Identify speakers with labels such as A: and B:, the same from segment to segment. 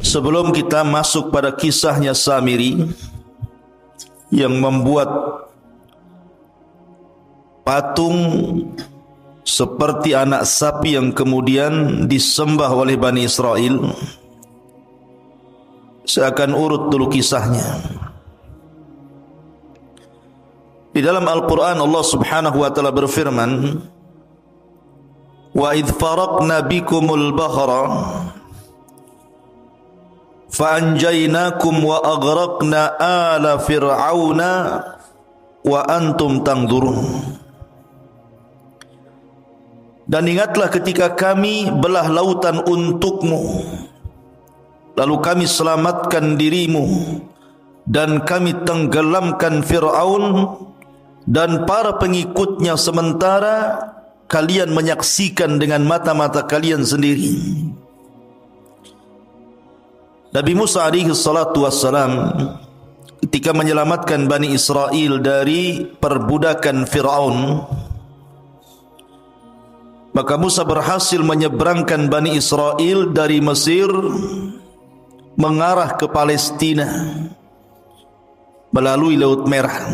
A: Sebelum kita masuk pada kisahnya Samiri yang membuat patung seperti anak sapi yang kemudian disembah oleh Bani Israel, saya akan urut dulu kisahnya. Di dalam Al-Quran Allah subhanahu wa ta'ala berfirman, wa idh faraqna bikumul bahra fa'anjaynakum wa aghraqna ala fir'auna wa antum tangdurun. Dan ingatlah ketika kami belah lautan untukmu, lalu kami selamatkan dirimu dan kami tenggelamkan Fir'aun dan para pengikutnya sementara kalian menyaksikan dengan mata-mata kalian sendiri. Nabi Musa alaihi salatu wassalam ketika menyelamatkan Bani Israel dari perbudakan Fir'aun, maka Musa berhasil menyeberangkan Bani Israel dari Mesir mengarah ke Palestina melalui Laut Merah.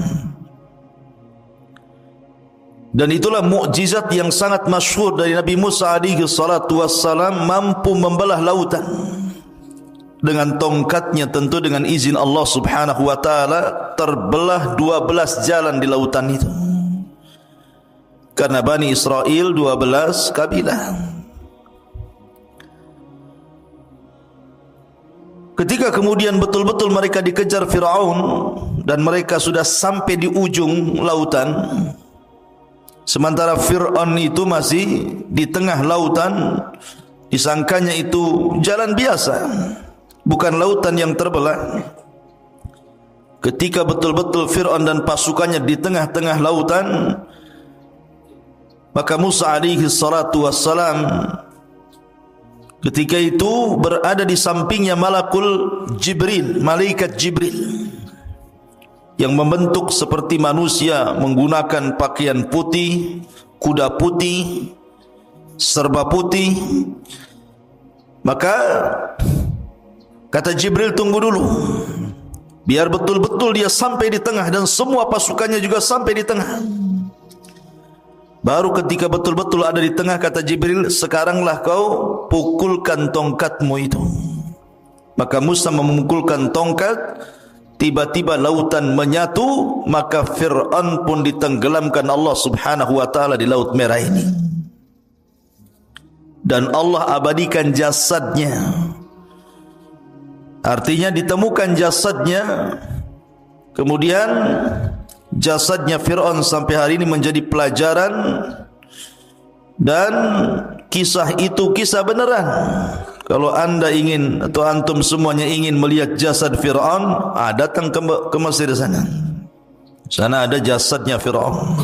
A: Dan itulah mukjizat yang sangat masyhur dari Nabi Musa alaihi salatu wassalam, mampu membelah lautan dengan tongkatnya, tentu dengan izin Allah subhanahu wa ta'ala. Terbelah 12 jalan di lautan itu, karena Bani Israel 12 kabilah. Ketika kemudian betul-betul mereka dikejar Fir'aun dan mereka sudah sampai di ujung lautan, sementara Fir'aun itu masih di tengah lautan, disangkanya itu jalan biasa, bukan lautan yang terbelah. Ketika betul-betul Fir'aun dan pasukannya di tengah-tengah lautan, maka Musa alaihi salatu wassalam ketika itu berada di sampingnya malaikat Jibril yang membentuk seperti manusia, menggunakan pakaian putih, kuda putih, serba putih. Maka kata Jibril, tunggu dulu, biar betul-betul dia sampai di tengah dan semua pasukannya juga sampai di tengah. Baru ketika betul-betul ada di tengah, kata Jibril, sekaranglah kau pukulkan tongkatmu itu. Maka Musa memukulkan tongkat, tiba-tiba lautan menyatu, maka Fir'aun pun ditenggelamkan Allah subhanahu wa ta'ala di Laut Merah ini. Dan Allah abadikan jasadnya. Artinya ditemukan jasadnya. Kemudian jasadnya Fir'aun sampai hari ini menjadi pelajaran, dan kisah itu kisah beneran. Kalau anda ingin atau antum semuanya ingin melihat jasad Fir'aun, datang ke Mesir sana. Sana ada jasadnya Fir'aun.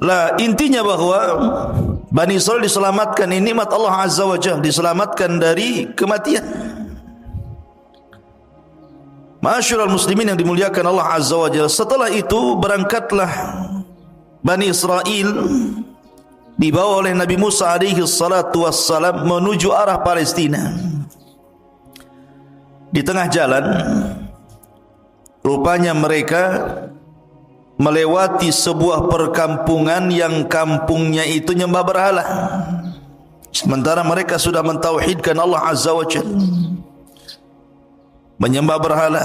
A: Lah, intinya bahwa Bani Israel diselamatkan, ini nikmat Allah Azza wa Jalla, diselamatkan dari kematian. Ma'asyiral muslimin yang dimuliakan Allah Azza wa Jalla, setelah itu berangkatlah Bani Israel dibawa oleh Nabi Musa alaihi salatu wassalam menuju arah Palestina. Di tengah jalan rupanya mereka melewati sebuah perkampungan yang kampungnya itu nyembah berhala, sementara mereka sudah mentauhidkan Allah Azza wa Jalla, menyembah berhala.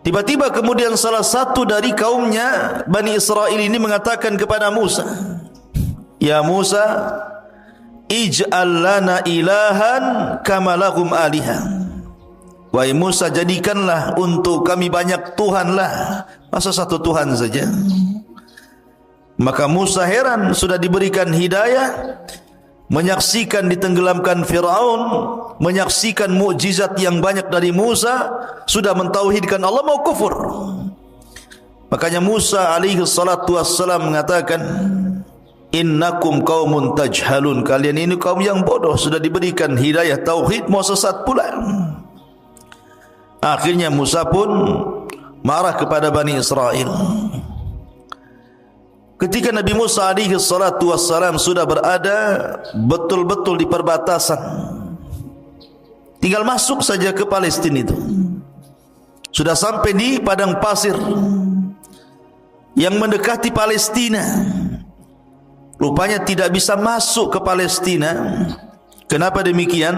A: Tiba-tiba kemudian salah satu dari kaumnya Bani Israel ini mengatakan kepada Musa, ya Musa, ij'al lana ilahan kama lahum alihah. Wahai Musa, jadikanlah untuk kami banyak Tuhan lah, masa satu Tuhan saja? Maka Musa heran, sudah diberikan hidayah, menyaksikan ditenggelamkan Fir'aun, menyaksikan mukjizat yang banyak dari Musa, sudah mentauhidkan Allah, mau kufur. Makanya Musa alaihi salatu wassalam mengatakan, innakum qaumun tajhalun, kalian ini kaum yang bodoh, sudah diberikan hidayah tauhid mau sesat pula. Akhirnya Musa pun marah kepada Bani Israel. Ketika Nabi Musa alaihi salatu wassalam sudah berada betul-betul di perbatasan, tinggal masuk saja ke Palestina itu, sudah sampai di padang pasir yang mendekati Palestina. Rupanya tidak bisa masuk ke Palestina. Kenapa demikian?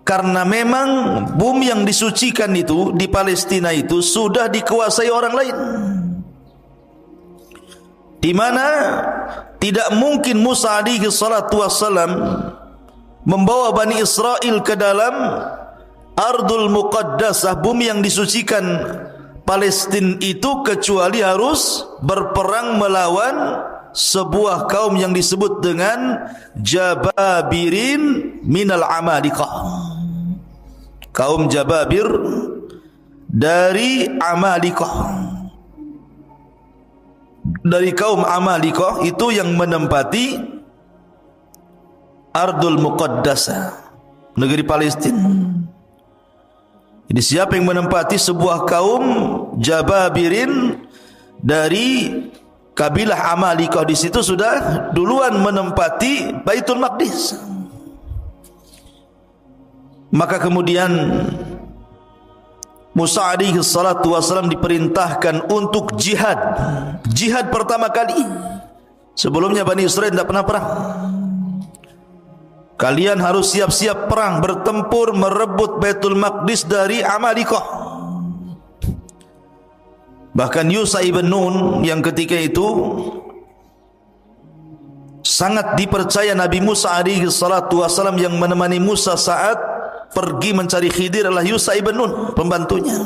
A: Karena memang bumi yang disucikan itu di Palestina itu sudah dikuasai orang lain, di mana tidak mungkin Musa alaihi salatu wassalam membawa Bani Israel ke dalam Ardul Muqaddasah, bumi yang disucikan Palestina itu, kecuali harus berperang melawan sebuah kaum yang disebut dengan Jababirin minal Amalikah. Kaum Jababir dari Amalikah, dari kaum Amalikah itu yang menempati Ardul Muqaddasah, negeri Palestina. Jadi siapa yang menempati sebuah kaum Jababirin dari kabilah Amalikah, di situ sudah duluan menempati Baitul Maqdis. Maka kemudian Musa alaihi salatu wasallam diperintahkan untuk jihad. Jihad pertama kali. Sebelumnya Bani Israel tidak pernah perang. Kalian harus siap-siap perang, bertempur, merebut Baitul Maqdis dari Amalikah. Bahkan Yusha ibn Nun yang ketika itu sangat dipercaya Nabi Musa alaihi salatu wasallam, yang menemani Musa saat pergi mencari Khidir adalah Yusha ibn Nun, pembantunya.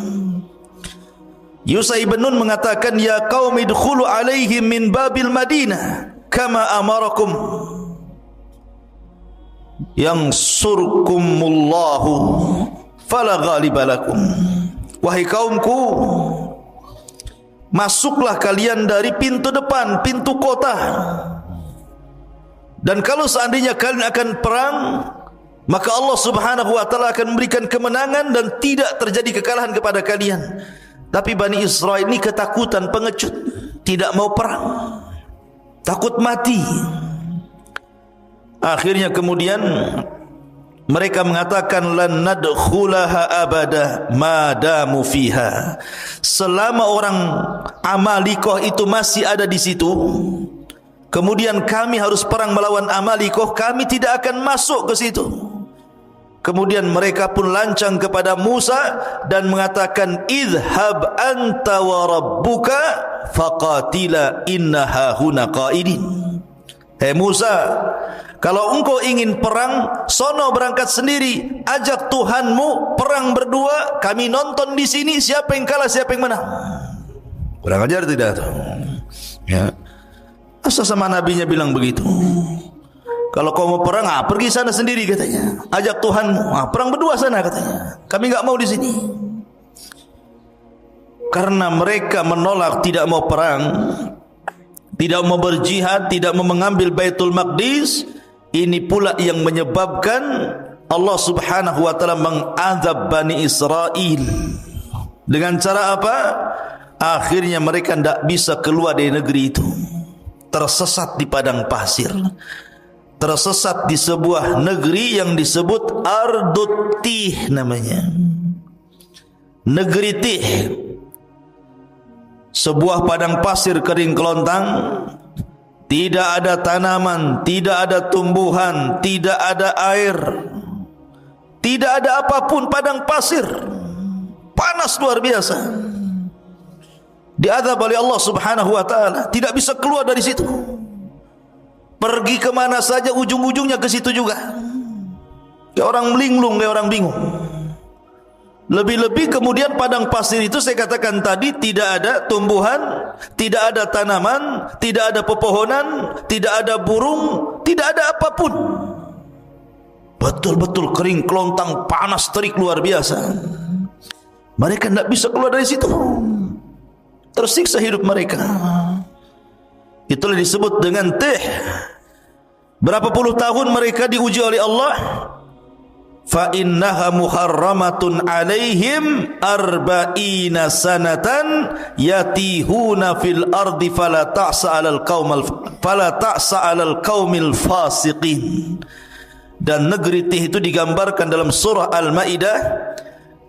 A: Yusha ibn Nun mengatakan, ya qaum idkhulu alaihim min babil Madinah kama amarakum yang surkumullahu fala ghalibalakum. Wahai kaumku, masuklah kalian dari pintu depan, pintu kota, dan kalau seandainya kalian akan perang, maka Allah subhanahu wa ta'ala akan memberikan kemenangan dan tidak terjadi kekalahan kepada kalian. Tapi Bani Israel ini ketakutan, pengecut, tidak mau perang, takut mati. Akhirnya kemudian mereka mengatakan, lan nadkhulaha abada ma damu fiha. Selama orang Amalikah itu masih ada di situ, kemudian kami harus perang melawan Amalikah, kami tidak akan masuk ke situ. Kemudian mereka pun lancang kepada Musa dan mengatakan, idhab anta wa rabbuka faqatila inna hahuna qaidin. Hei Musa, kalau engkau ingin perang, sono berangkat sendiri, ajak Tuhanmu perang berdua, kami nonton di sini siapa yang kalah siapa yang menang. Kurang ajar tidak? Ya. Asal sama nabinya bilang begitu. Kalau kau mau perang, pergi sana sendiri katanya. Ajak Tuhanmu, perang berdua sana katanya. Kami enggak mau di sini. Karena mereka menolak, tidak mau perang, tidak mau berjihad, tidak mau mengambil Baitul Maqdis. Ini pula yang menyebabkan Allah subhanahu wa ta'ala mengazab Bani Israel. Dengan cara apa? Akhirnya mereka tidak bisa keluar dari negeri itu. Tersesat di padang pasir, tersesat di sebuah negeri yang disebut Ardut Tih namanya. Negeri Tih, sebuah padang pasir kering kelontang, tidak ada tanaman, tidak ada tumbuhan, tidak ada air, tidak ada apapun, padang pasir, panas luar biasa. Diazab oleh Allah subhanahu wa ta'ala, tidak bisa keluar dari situ. Pergi kemana saja ujung-ujungnya ke situ juga. Kayak orang linglung, kayak orang bingung. Lebih-lebih kemudian padang pasir itu saya katakan tadi, tidak ada tumbuhan, tidak ada tanaman, tidak ada pepohonan, tidak ada burung, tidak ada apapun. Betul-betul kering kelontang, panas terik luar biasa. Mereka tidak bisa keluar dari situ. Tersiksa hidup mereka. Itulah disebut dengan Tih. Berapa puluh tahun mereka diuji oleh Allah. fa innaha muharramatun alaihim arba'ina sanatan yatihuna fil ardi fala ta'sa 'alal qaumil fasiqin. Dan negeri Tih itu digambarkan dalam surah Al-Maidah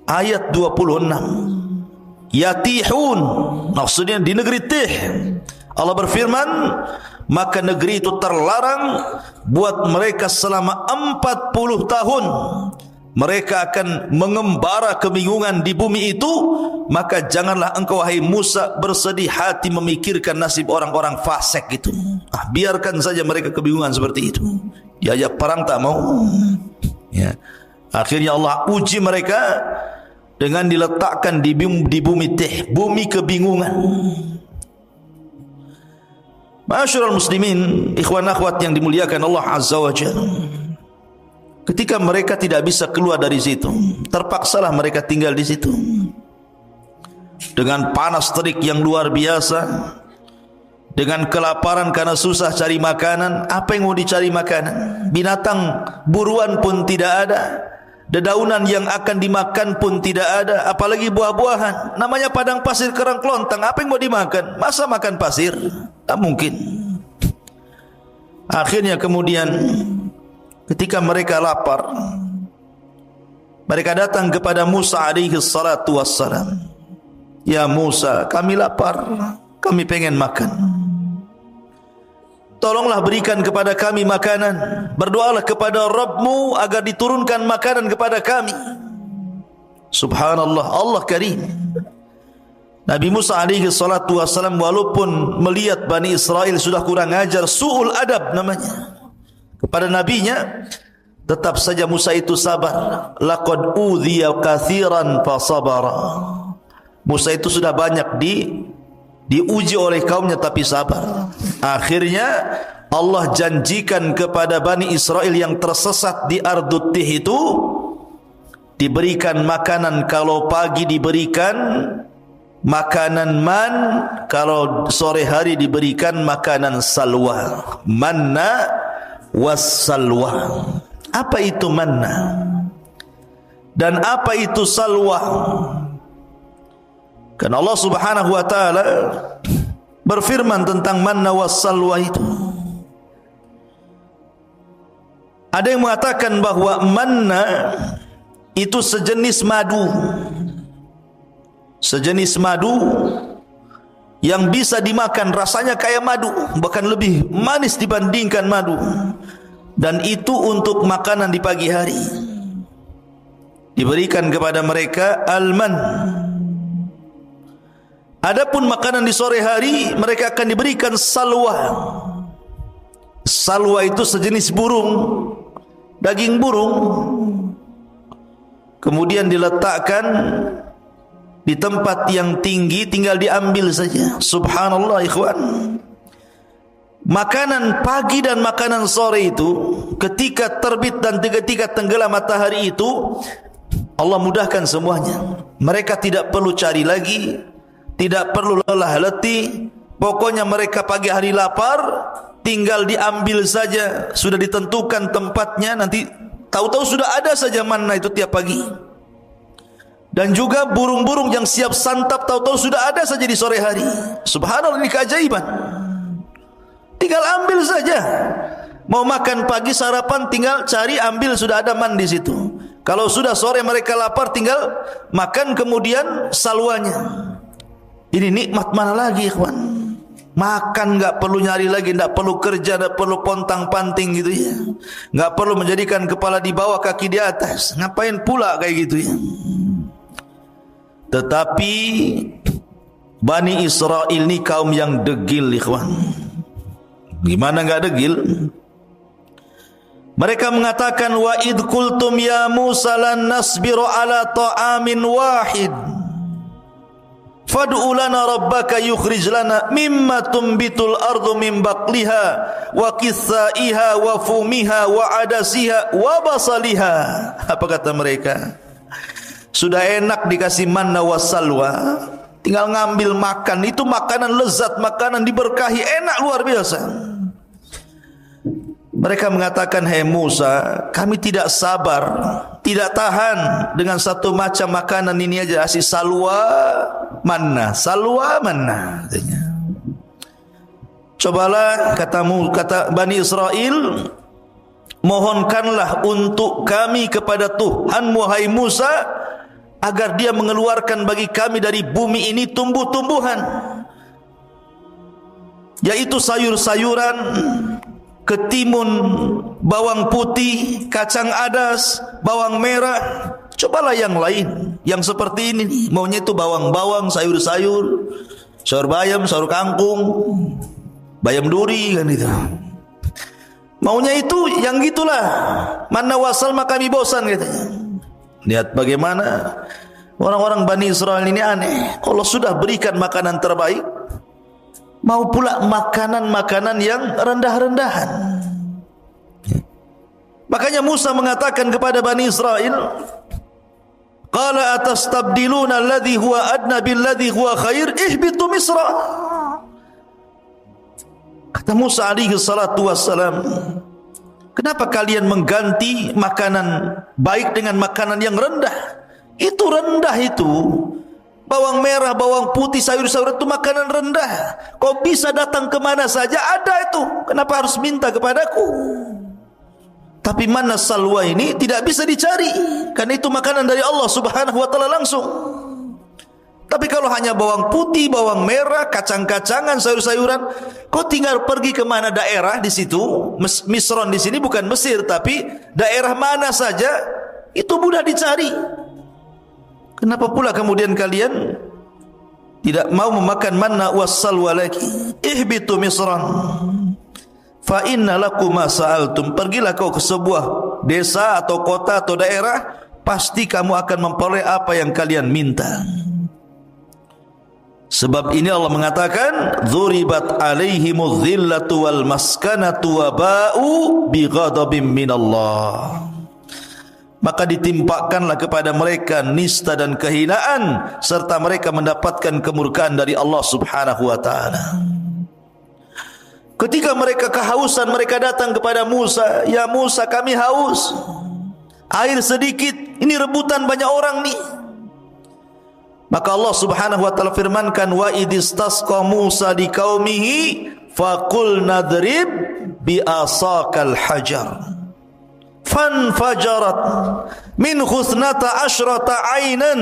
A: ayat 26. Yatihun, maksudnya di negeri Tih. Allah berfirman, maka negeri itu terlarang buat mereka selama 40 tahun. Mereka akan mengembara kebingungan di bumi itu. Maka janganlah engkau wahai Musa bersedih hati memikirkan nasib orang-orang fasik itu. Biarkan saja mereka kebingungan seperti itu. Diajak perang tak mau. Ya. Akhirnya Allah uji mereka dengan diletakkan di bumi Tih, bumi kebingungan. Ma'asyiral muslimin, ikhwan akhwat yang dimuliakan Allah Azza wa Jalla. Ketika mereka tidak bisa keluar dari situ, terpaksalah mereka tinggal di situ. Dengan panas terik yang luar biasa, dengan kelaparan karena susah cari makanan. Apa yang mau dicari makanan? Binatang buruan pun tidak ada. Dedaunan yang akan dimakan pun tidak ada, apalagi buah-buahan. Namanya padang pasir kerang kelontang, apa yang mau dimakan? Masa makan pasir? Tak mungkin. Akhirnya kemudian ketika mereka lapar, mereka datang kepada Musa alaihi salatu wassalam. Ya Musa, kami lapar, kami pengen makan. Tolonglah berikan kepada kami makanan. Berdoalah kepada Rabbmu agar diturunkan makanan kepada kami. Subhanallah, Allah Karim. Nabi Musa alaihi salatu wassalam walaupun melihat Bani Israel sudah kurang ajar, su'ul adab namanya kepada nabinya, tetap saja Musa itu sabar. Laqad udhiya katsiran fasabara. Musa itu sudah banyak diuji oleh kaumnya tapi sabar. Akhirnya Allah janjikan kepada Bani Israel yang tersesat di Ardut Tih itu diberikan makanan. Kalau pagi diberikan makanan man, kalau sore hari diberikan makanan salwa. Manna was salwa. Apa itu manna? Dan apa itu salwa? Karena Allah Subhanahu wa taala berfirman tentang manna was salwa itu. Ada yang mengatakan bahwa manna itu sejenis madu. Sejenis madu yang bisa dimakan, rasanya kayak madu, bahkan lebih manis dibandingkan madu. Dan itu untuk makanan di pagi hari. Diberikan kepada mereka alman. Adapun makanan di sore hari mereka akan diberikan salwa. Salwa itu sejenis burung, daging burung. Kemudian diletakkan di tempat yang tinggi, tinggal diambil saja. Subhanallah ikhwan. Makanan pagi dan makanan sore itu, ketika terbit dan ketika tenggelam matahari itu, Allah mudahkan semuanya. Mereka tidak perlu cari lagi, tidak perlu lelah letih. Pokoknya mereka pagi hari lapar, tinggal diambil saja. Sudah ditentukan tempatnya, nanti tahu-tahu sudah ada saja manna itu tiap pagi. Dan juga burung-burung yang siap santap, tahu-tahu sudah ada saja di sore hari. Subhanallah, ini keajaiban. Tinggal ambil saja. Mau makan pagi sarapan, tinggal cari ambil, sudah ada man di situ. Kalau sudah sore mereka lapar, tinggal makan kemudian salwanya. Ini nikmat mana lagi, ikhwan? Makan enggak perlu nyari lagi, enggak perlu kerja, enggak perlu pontang-panting gitu ya. Enggak perlu menjadikan kepala di bawah, kaki di atas. Ngapain pula kayak gitu ya? Tetapi Bani Israel ini kaum yang degil, ikhwan. Gimana enggak degil? Mereka mengatakan, wa id qultum ya Musa lan nasbiru ala ta'amin wahid fad'u lana rabbaka yukhrij lana mimma tumbitul ardu min baqliha wa qithaiha wa fumiha wa adasiha wa basaliha. Apa kata mereka? Sudah enak dikasih manna wassalwa, tinggal ngambil makan. Itu makanan lezat, makanan diberkahi, enak luar biasa. Mereka mengatakan, "Hai Musa, kami tidak sabar, tidak tahan dengan satu macam makanan ini aja, asyik salwa manna, katanya. Cobalah, kata Bani Israel, mohonkanlah untuk kami kepada Tuhan wahai Musa, agar dia mengeluarkan bagi kami dari bumi ini tumbuh-tumbuhan, yaitu sayur-sayuran, ketimun, bawang putih, kacang adas, bawang merah. Cobalah yang lain, yang seperti ini nih. Maunya itu bawang-bawang, sayur-sayur, sayur bayam, sayur kangkung, bayam duri kan itu. Maunya itu yang gitulah. Mana wasal maka kami bosan katanya. Lihat bagaimana orang-orang Bani Israel ini aneh. Kalau sudah berikan makanan terbaik, mau pula makanan-makanan yang rendah-rendahan. Makanya Musa mengatakan kepada Bani Israel, qala atastabdiluna alladhi huwa adna billadhi huwa khair, ihbitu Misra. Kata Musa alaihi salatu wassalam, kenapa kalian mengganti makanan baik dengan makanan yang rendah? Itu rendah itu. Bawang merah, bawang putih, sayur-sayur itu makanan rendah. Kau bisa datang kemana saja ada itu. Kenapa harus minta kepadaku? Tapi mana salwa ini tidak bisa dicari, karena itu makanan dari Allah subhanahu wa ta'ala langsung. Tapi kalau hanya bawang putih, bawang merah, kacang-kacangan, sayur-sayuran, kau tinggal pergi ke mana daerah di situ. Misron di sini bukan Mesir, tapi daerah mana saja itu mudah dicari. Kenapa pula kemudian kalian tidak mau memakan manna wassalwa lagi? Ihbitu Misran, fa inna lakum ma sa'altum. Pergilah kau ke sebuah desa atau kota atau daerah, pasti kamu akan memperoleh apa yang kalian minta. Sebab ini Allah mengatakan, dzuribat alaihimudz zillatu wal maskanatu wa ba'u bighadabim minallah. Maka ditimpakanlah kepada mereka nista dan kehinaan, serta mereka mendapatkan kemurkaan dari Allah subhanahu wa ta'ala. Ketika mereka kehausan, mereka datang kepada Musa, "Ya Musa, kami haus, air sedikit, ini rebutan banyak orang nih." Maka Allah subhanahu wa ta'ala firmankan, "Wa idistasqa Musa di qaumihi faqul nadrib bi asaqal hajar fanfajarat min khusnata asyrata ainan."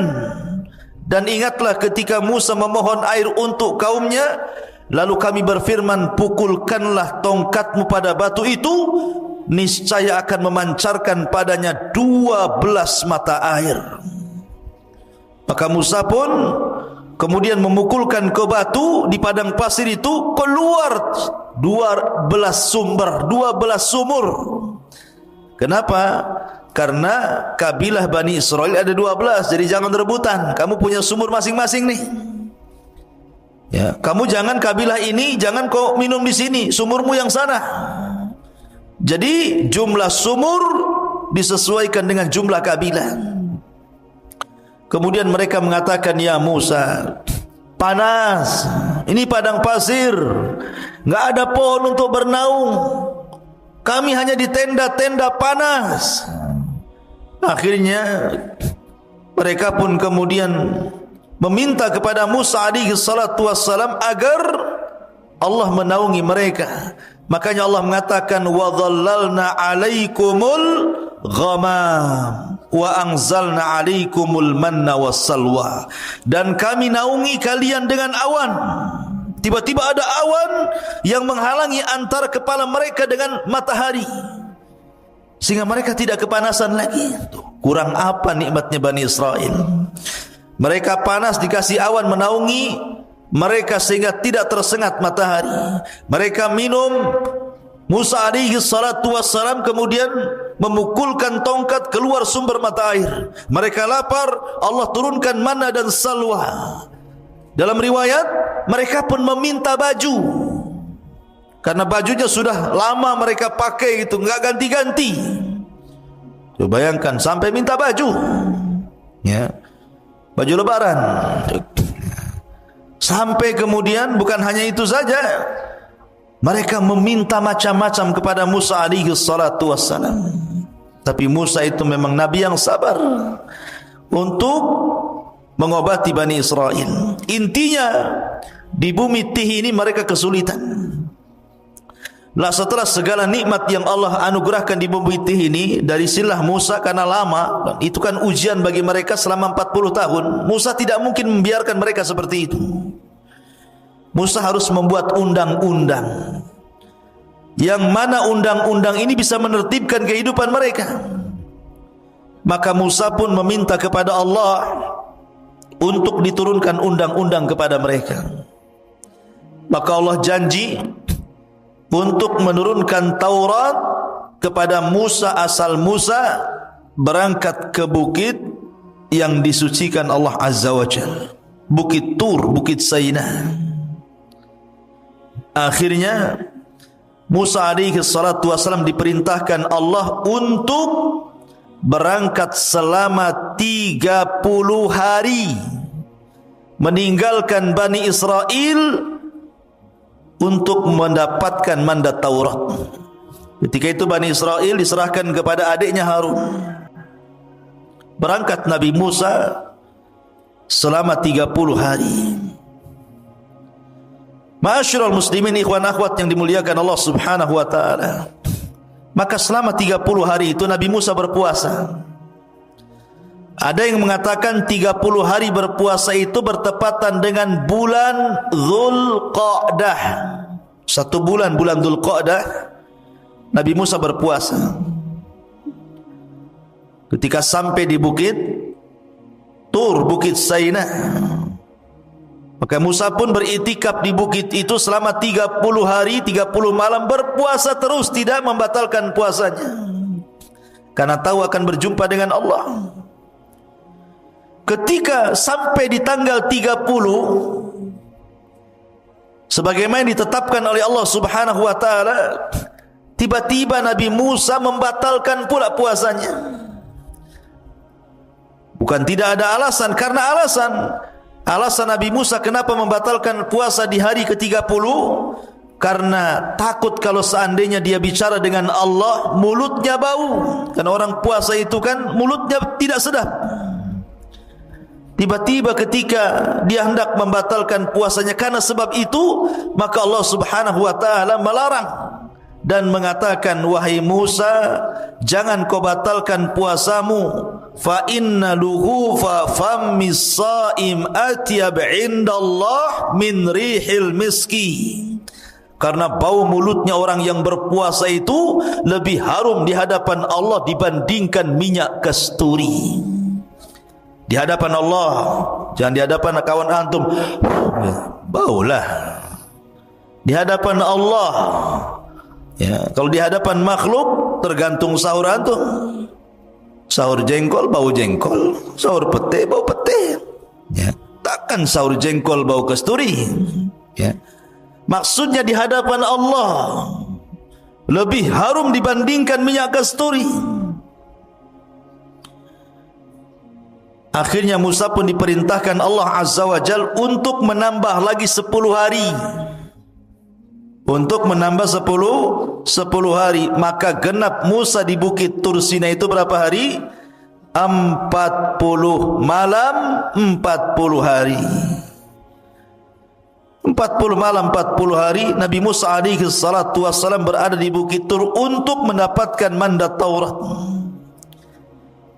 A: Dan ingatlah ketika Musa memohon air untuk kaumnya, lalu kami berfirman, pukulkanlah tongkatmu pada batu itu, niscaya akan memancarkan padanya 12 mata air. Maka Musa pun kemudian memukulkan ke batu di padang pasir itu, keluar 12 sumur. Kenapa? Karena kabilah Bani Israel ada 12, jadi jangan rebutan. Kamu punya sumur masing-masing nih. Ya, kamu jangan kabilah ini, jangan kau minum di sini, sumurmu yang sana. Jadi jumlah sumur disesuaikan dengan jumlah kabilah. Kemudian mereka mengatakan, "Ya Musa, panas, ini padang pasir, enggak ada pohon untuk bernaung. Kami hanya di tenda-tenda panas." Akhirnya mereka pun kemudian meminta kepada Musa alaihi salatu wassalam agar Allah menaungi mereka. Makanya Allah mengatakan, "Wa dhallalna 'alaikumul ghamam wa anzalna 'alaikumul manna wassalwa." Dan kami naungi kalian dengan awan. Tiba-tiba ada awan yang menghalangi antara kepala mereka dengan matahari, sehingga mereka tidak kepanasan lagi. Kurang apa nikmatnya Bani Israel? Mereka panas dikasih awan menaungi mereka sehingga tidak tersengat matahari. Mereka minum, Musa alaihi salatu wassalam kemudian memukulkan tongkat, keluar sumber mata air. Mereka lapar, Allah turunkan manna dan salwa. Dalam riwayat, mereka pun meminta baju, karena bajunya sudah lama mereka pakai itu, enggak ganti-ganti. Coba bayangkan sampai minta baju, ya, baju lebaran. Sampai kemudian bukan hanya itu saja, Mereka meminta macam-macam kepada Musa alaihi salatu wassalam. Tapi Musa itu memang nabi yang sabar untuk mengobati Bani Israel. Intinya di bumi Tih ini mereka kesulitan. Lah setelah segala nikmat yang Allah anugerahkan di bumi Tih ini dari silah Musa, karena lama, itu kan ujian bagi mereka selama 40 tahun. Musa tidak mungkin membiarkan mereka seperti itu. Musa harus membuat undang-undang, yang mana undang-undang ini bisa menertibkan kehidupan mereka. Maka Musa pun meminta kepada Allah untuk diturunkan undang-undang kepada mereka. Maka Allah janji untuk menurunkan Taurat kepada Musa asal Musa berangkat ke bukit yang disucikan Allah Azza wa Jalla, Bukit Tur, Bukit Sainah. Akhirnya Musa alaihi salatu wasallam diperintahkan Allah untuk berangkat selama 30 hari meninggalkan Bani Israel untuk mendapatkan mandat Taurat. Ketika itu Bani Israel diserahkan kepada adiknya Harun. Berangkat Nabi Musa selama 30 hari. Ma'asyiral muslimin, ikhwan akhwat yang dimuliakan Allah Subhanahu wa taala. Maka selama 30 hari itu Nabi Musa berpuasa. Ada yang mengatakan 30 hari berpuasa itu bertepatan dengan bulan Dzulqa'dah. Satu bulan Dzulqa'dah Nabi Musa berpuasa. Ketika sampai di bukit Tur, Bukit Sainah, maka Musa pun beriktikaf di bukit itu selama 30 hari 30 malam, berpuasa terus, tidak membatalkan puasanya, karena tahu akan berjumpa dengan Allah. Ketika sampai di tanggal 30, sebagaimana ditetapkan oleh Allah Subhanahu wa taala, tiba-tiba Nabi Musa membatalkan pula puasanya. Bukan tidak ada alasan, karena alasan Nabi Musa kenapa membatalkan puasa di hari ke-30, karena takut kalau seandainya dia bicara dengan Allah mulutnya bau. Karena orang puasa itu kan mulutnya tidak sedap. Tiba-tiba ketika dia hendak membatalkan puasanya karena sebab itu, maka Allah Subhanahu wa taala melarang dan mengatakan, wahai Musa, jangan kau batalkan puasamu. Fa inna luhufa fammis saim atyab indallah min rihil miski. Karena bau mulutnya orang yang berpuasa itu lebih harum di hadapan Allah dibandingkan minyak kasturi. Di hadapan Allah, jangan di hadapan kawan antum, baulah. Di hadapan Allah, ya, kalau di hadapan makhluk tergantung sahur antum. Sahur jengkol bau jengkol, sahur pete bau pete, ya. Takkan sahur jengkol bau kasturi, ya. Maksudnya di hadapan Allah lebih harum dibandingkan minyak kasturi. Akhirnya Musa pun diperintahkan Allah Azza wa Jal untuk menambah lagi 10 hari. Untuk menambah 10 hari. Maka genap Musa di Bukit Tur Sinai itu berapa hari? 40 malam 40 hari. 40 malam 40 hari Nabi Musa alaihi salatu wassalam berada di Bukit Tur untuk mendapatkan mandat Taurat.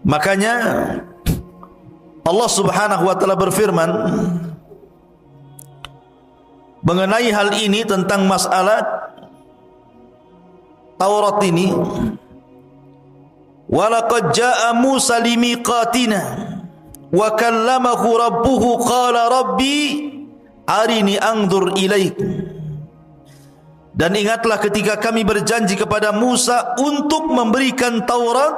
A: Makanya Allah Subhanahu wa taala berfirman mengenai hal ini, tentang masalah Taurat ini, walaqad jaa Musa limiqatina wa kallamahu rabbuhu qala rabbi arini anzur ilaik. Dan ingatlah ketika kami berjanji kepada Musa untuk memberikan Taurat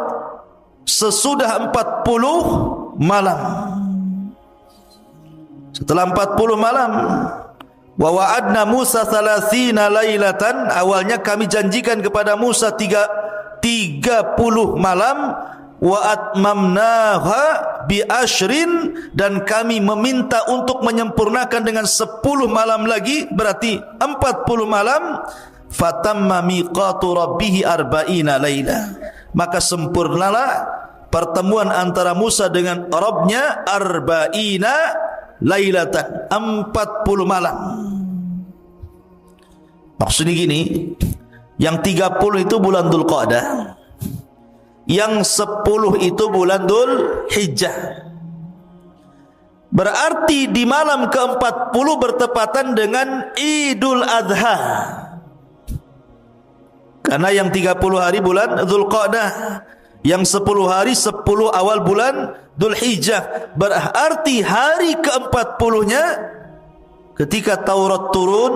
A: sesudah 40 malam. Setelah 40 malam, wa wa'adna Musa 30 lailatan, awalnya kami janjikan kepada Musa 30 malam, wa atmamnaha bi ashrin, dan kami meminta untuk menyempurnakan dengan 10 malam lagi, berarti 40 malam. fatamma miqatu rabbih 40 laila. Maka sempurnalah pertemuan antara Musa dengan Rabbnya 40 lailatan, 40 malam. Maksudnya gini, yang 30 itu bulan Dzulqa'dah, yang 10 itu bulan Dzulhijjah. Berarti di malam ke-40 bertepatan dengan Idul Adha. Karena yang 30 hari bulan Dzulqa'dah, yang 10 hari 10 awal bulan Dzulhijjah. Berarti hari ke-40-nya ketika Taurat turun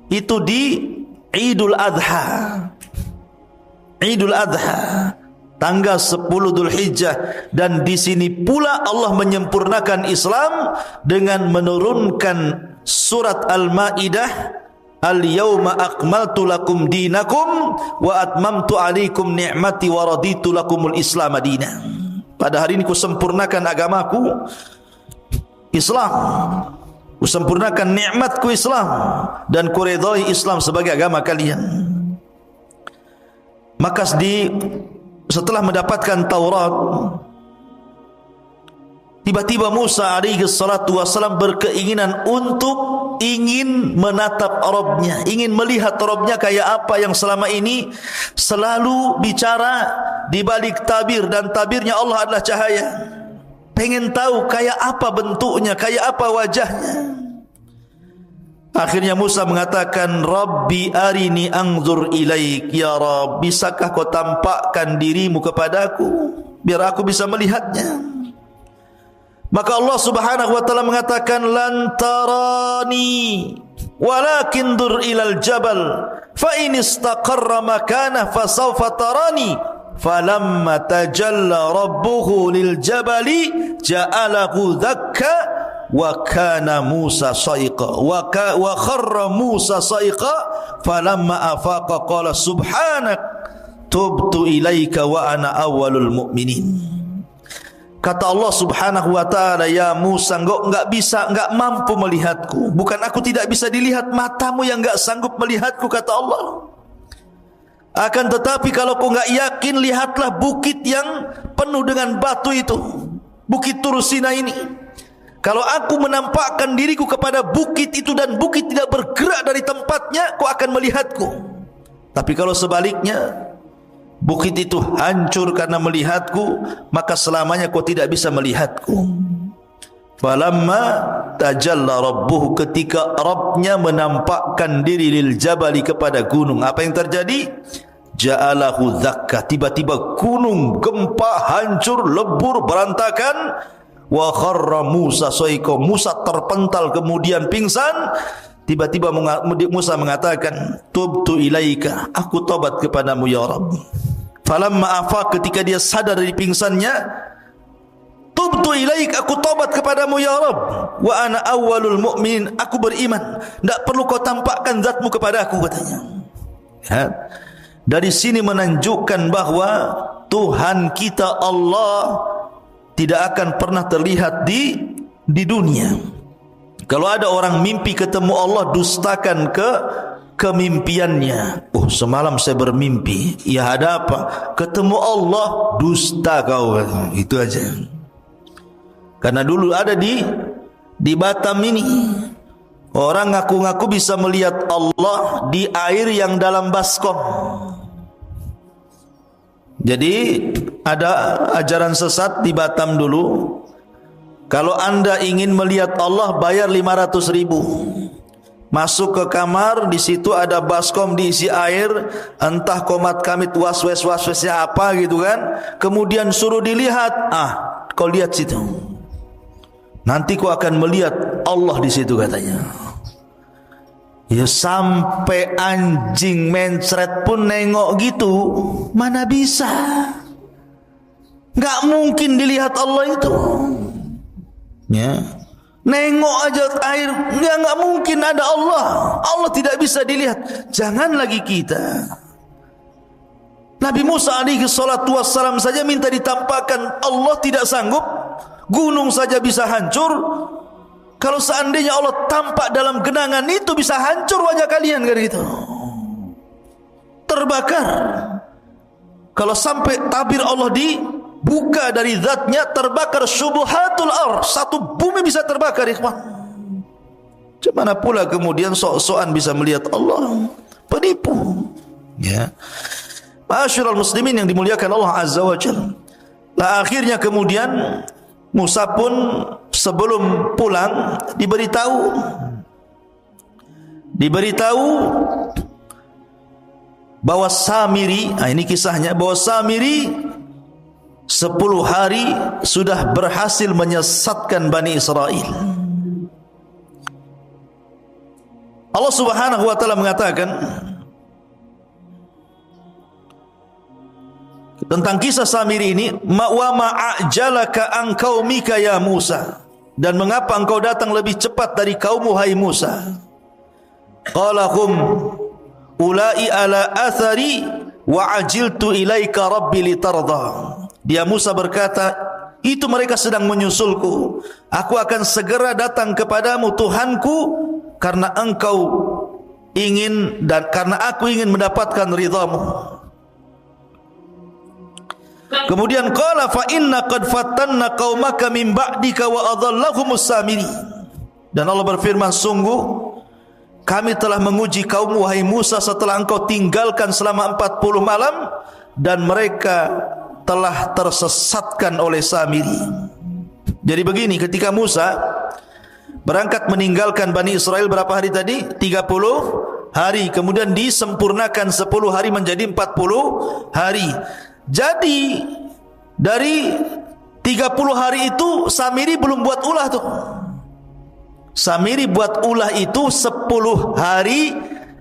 A: itu di Idul Adha. Idul Adha, tanggal 10 Dzulhijjah. Dan di sini pula Allah menyempurnakan Islam dengan menurunkan surat Al-Maidah, Al-yawma akmaltu lakum dinakum wa atmamtu alaikum ni'mati wa raditu lakumul Islam madina. Pada hari ini kusempurnakan agamaku Islam, kusempurnakan nikmatku Islam, dan kuridhai Islam sebagai agama kalian. Maka setelah mendapatkan Taurat, tiba-tiba Musa alaihi salatu wasalam berkeinginan untuk ingin menatap Rabbnya, ingin melihat Rabbnya kayak apa yang selama ini selalu bicara di balik tabir, dan tabirnya Allah adalah cahaya. Pengen tahu kayak apa bentuknya, kayak apa wajahnya. Akhirnya Musa mengatakan, Rabbi arini anzur ilaik. Ya Rabb, bisakah kau tampakkan dirimu kepadaku biar aku bisa melihatnya? Maka Allah Subhanahu wa taala mengatakan, lan tarani walakin dur ilal jabal fa in istaqarra makanah fasawfa tarani. Falamma tajalla rabbuhu lil jabali ja'alahu dakka wa kana Musa sa'iqa wa kharra Musa sa'iqa falamma afaqa qala subhanak tubtu ilaika wa ana awwalul mu'minin. Kata Allah Subhanahu wa taala, ya Musa, engkau enggak mampu melihatku. Bukan aku tidak bisa dilihat, matamu yang enggak sanggup melihatku, kata Allah. Akan tetapi kalau kau enggak yakin, lihatlah bukit yang penuh dengan batu itu, Bukit Tur Sina ini. Kalau aku menampakkan diriku kepada bukit itu dan bukit tidak bergerak dari tempatnya, kau akan melihatku. Tapi kalau sebaliknya, bukit itu hancur karena melihatku, maka selamanya kau tidak bisa melihatku. Falamma tajalla rabbuhu, ketika Rabbnya menampakkan diri lil jabali, kepada gunung, apa yang terjadi? Ja'alahu dzakka, tiba-tiba gunung gempa, hancur, lebur, berantakan. Wa kharra Musa sa'iqa, Musa terpental kemudian pingsan. Tiba-tiba Musa mengatakan, tubtu ilaika, aku tobat kepadamu ya Rabb. Falamma afaq, ketika dia sadar dari pingsannya, tubtu ilaik, aku tobat kepadamu ya Rabb. Wa ana awwalul mu'minin, aku beriman, tidak perlu kau tampakkan zatmu kepada aku, katanya. Ya. Dari sini menunjukkan bahwa Tuhan kita Allah tidak akan pernah terlihat di dunia. Kalau ada orang mimpi ketemu Allah, dustakan kemimpiannya. Oh, semalam saya bermimpi. Ya, ada apa? Ketemu Allah, dusta kau. Itu aja. Karena dulu ada di Batam ini, orang ngaku-ngaku bisa melihat Allah di air yang dalam baskom. Jadi ada ajaran sesat di Batam dulu, kalau anda ingin melihat Allah, bayar 500.000. Masuk ke kamar, di situ ada baskom diisi air, entah komat kamit waswasnya apa gitu kan. Kemudian suruh dilihat, kau lihat situ, nanti kau akan melihat Allah di situ, katanya. Ya, sampai anjing mencret pun nengok gitu, mana bisa? Gak mungkin dilihat Allah itu. Ya, nengok aja air, nggak mungkin ada Allah. Allah tidak bisa dilihat. Jangan lagi kita. Nabi Musa alaihi salatu wassalam saja minta ditampakkan, Allah tidak sanggup. Gunung saja bisa hancur. Kalau seandainya Allah tampak dalam genangan itu, bisa hancur wajah kalian, kan gitu. terbakar. Kalau sampai tabir Allah dibuka dari zatnya, terbakar syubuhatul ardh, satu bumi bisa terbakar, ikhwan. Bagaimana pula kemudian sok-sokan bisa melihat Allah? Penipu. Ya. Ma'asyiral muslimin yang dimuliakan Allah Azza wa Jalla. Lah akhirnya kemudian Musa pun sebelum pulang diberitahu bahwa Samiri, ini kisahnya, bahwa Samiri 10 hari sudah berhasil menyesatkan Bani Israel. Allah Subhanahu wa taala mengatakan tentang kisah Samiri ini, wa ma'ajalaka an qaumika ya Musa, dan mengapa engkau datang lebih cepat dari kaummu hai Musa? Qala hum ulai ala athari wa ajiltu ilaika rabbi litarda. Dia Musa berkata, itu mereka sedang menyusulku, aku akan segera datang kepadamu Tuhanku, karena engkau ingin dan karena aku ingin mendapatkan ridhamu. Kemudian qala fa inna qad fatanna qaumaka min ba'dika wa adhallahumus Samiri. Dan Allah berfirman, sungguh kami telah menguji kaummu wahai Musa setelah engkau tinggalkan selama 40 malam, dan mereka telah tersesatkan oleh Samiri. Jadi begini, ketika Musa berangkat meninggalkan Bani Israel berapa hari tadi? 30 hari. Kemudian disempurnakan 10 hari menjadi 40 hari. Jadi dari 30 hari itu Samiri belum buat ulah tuh. Samiri buat ulah itu 10 hari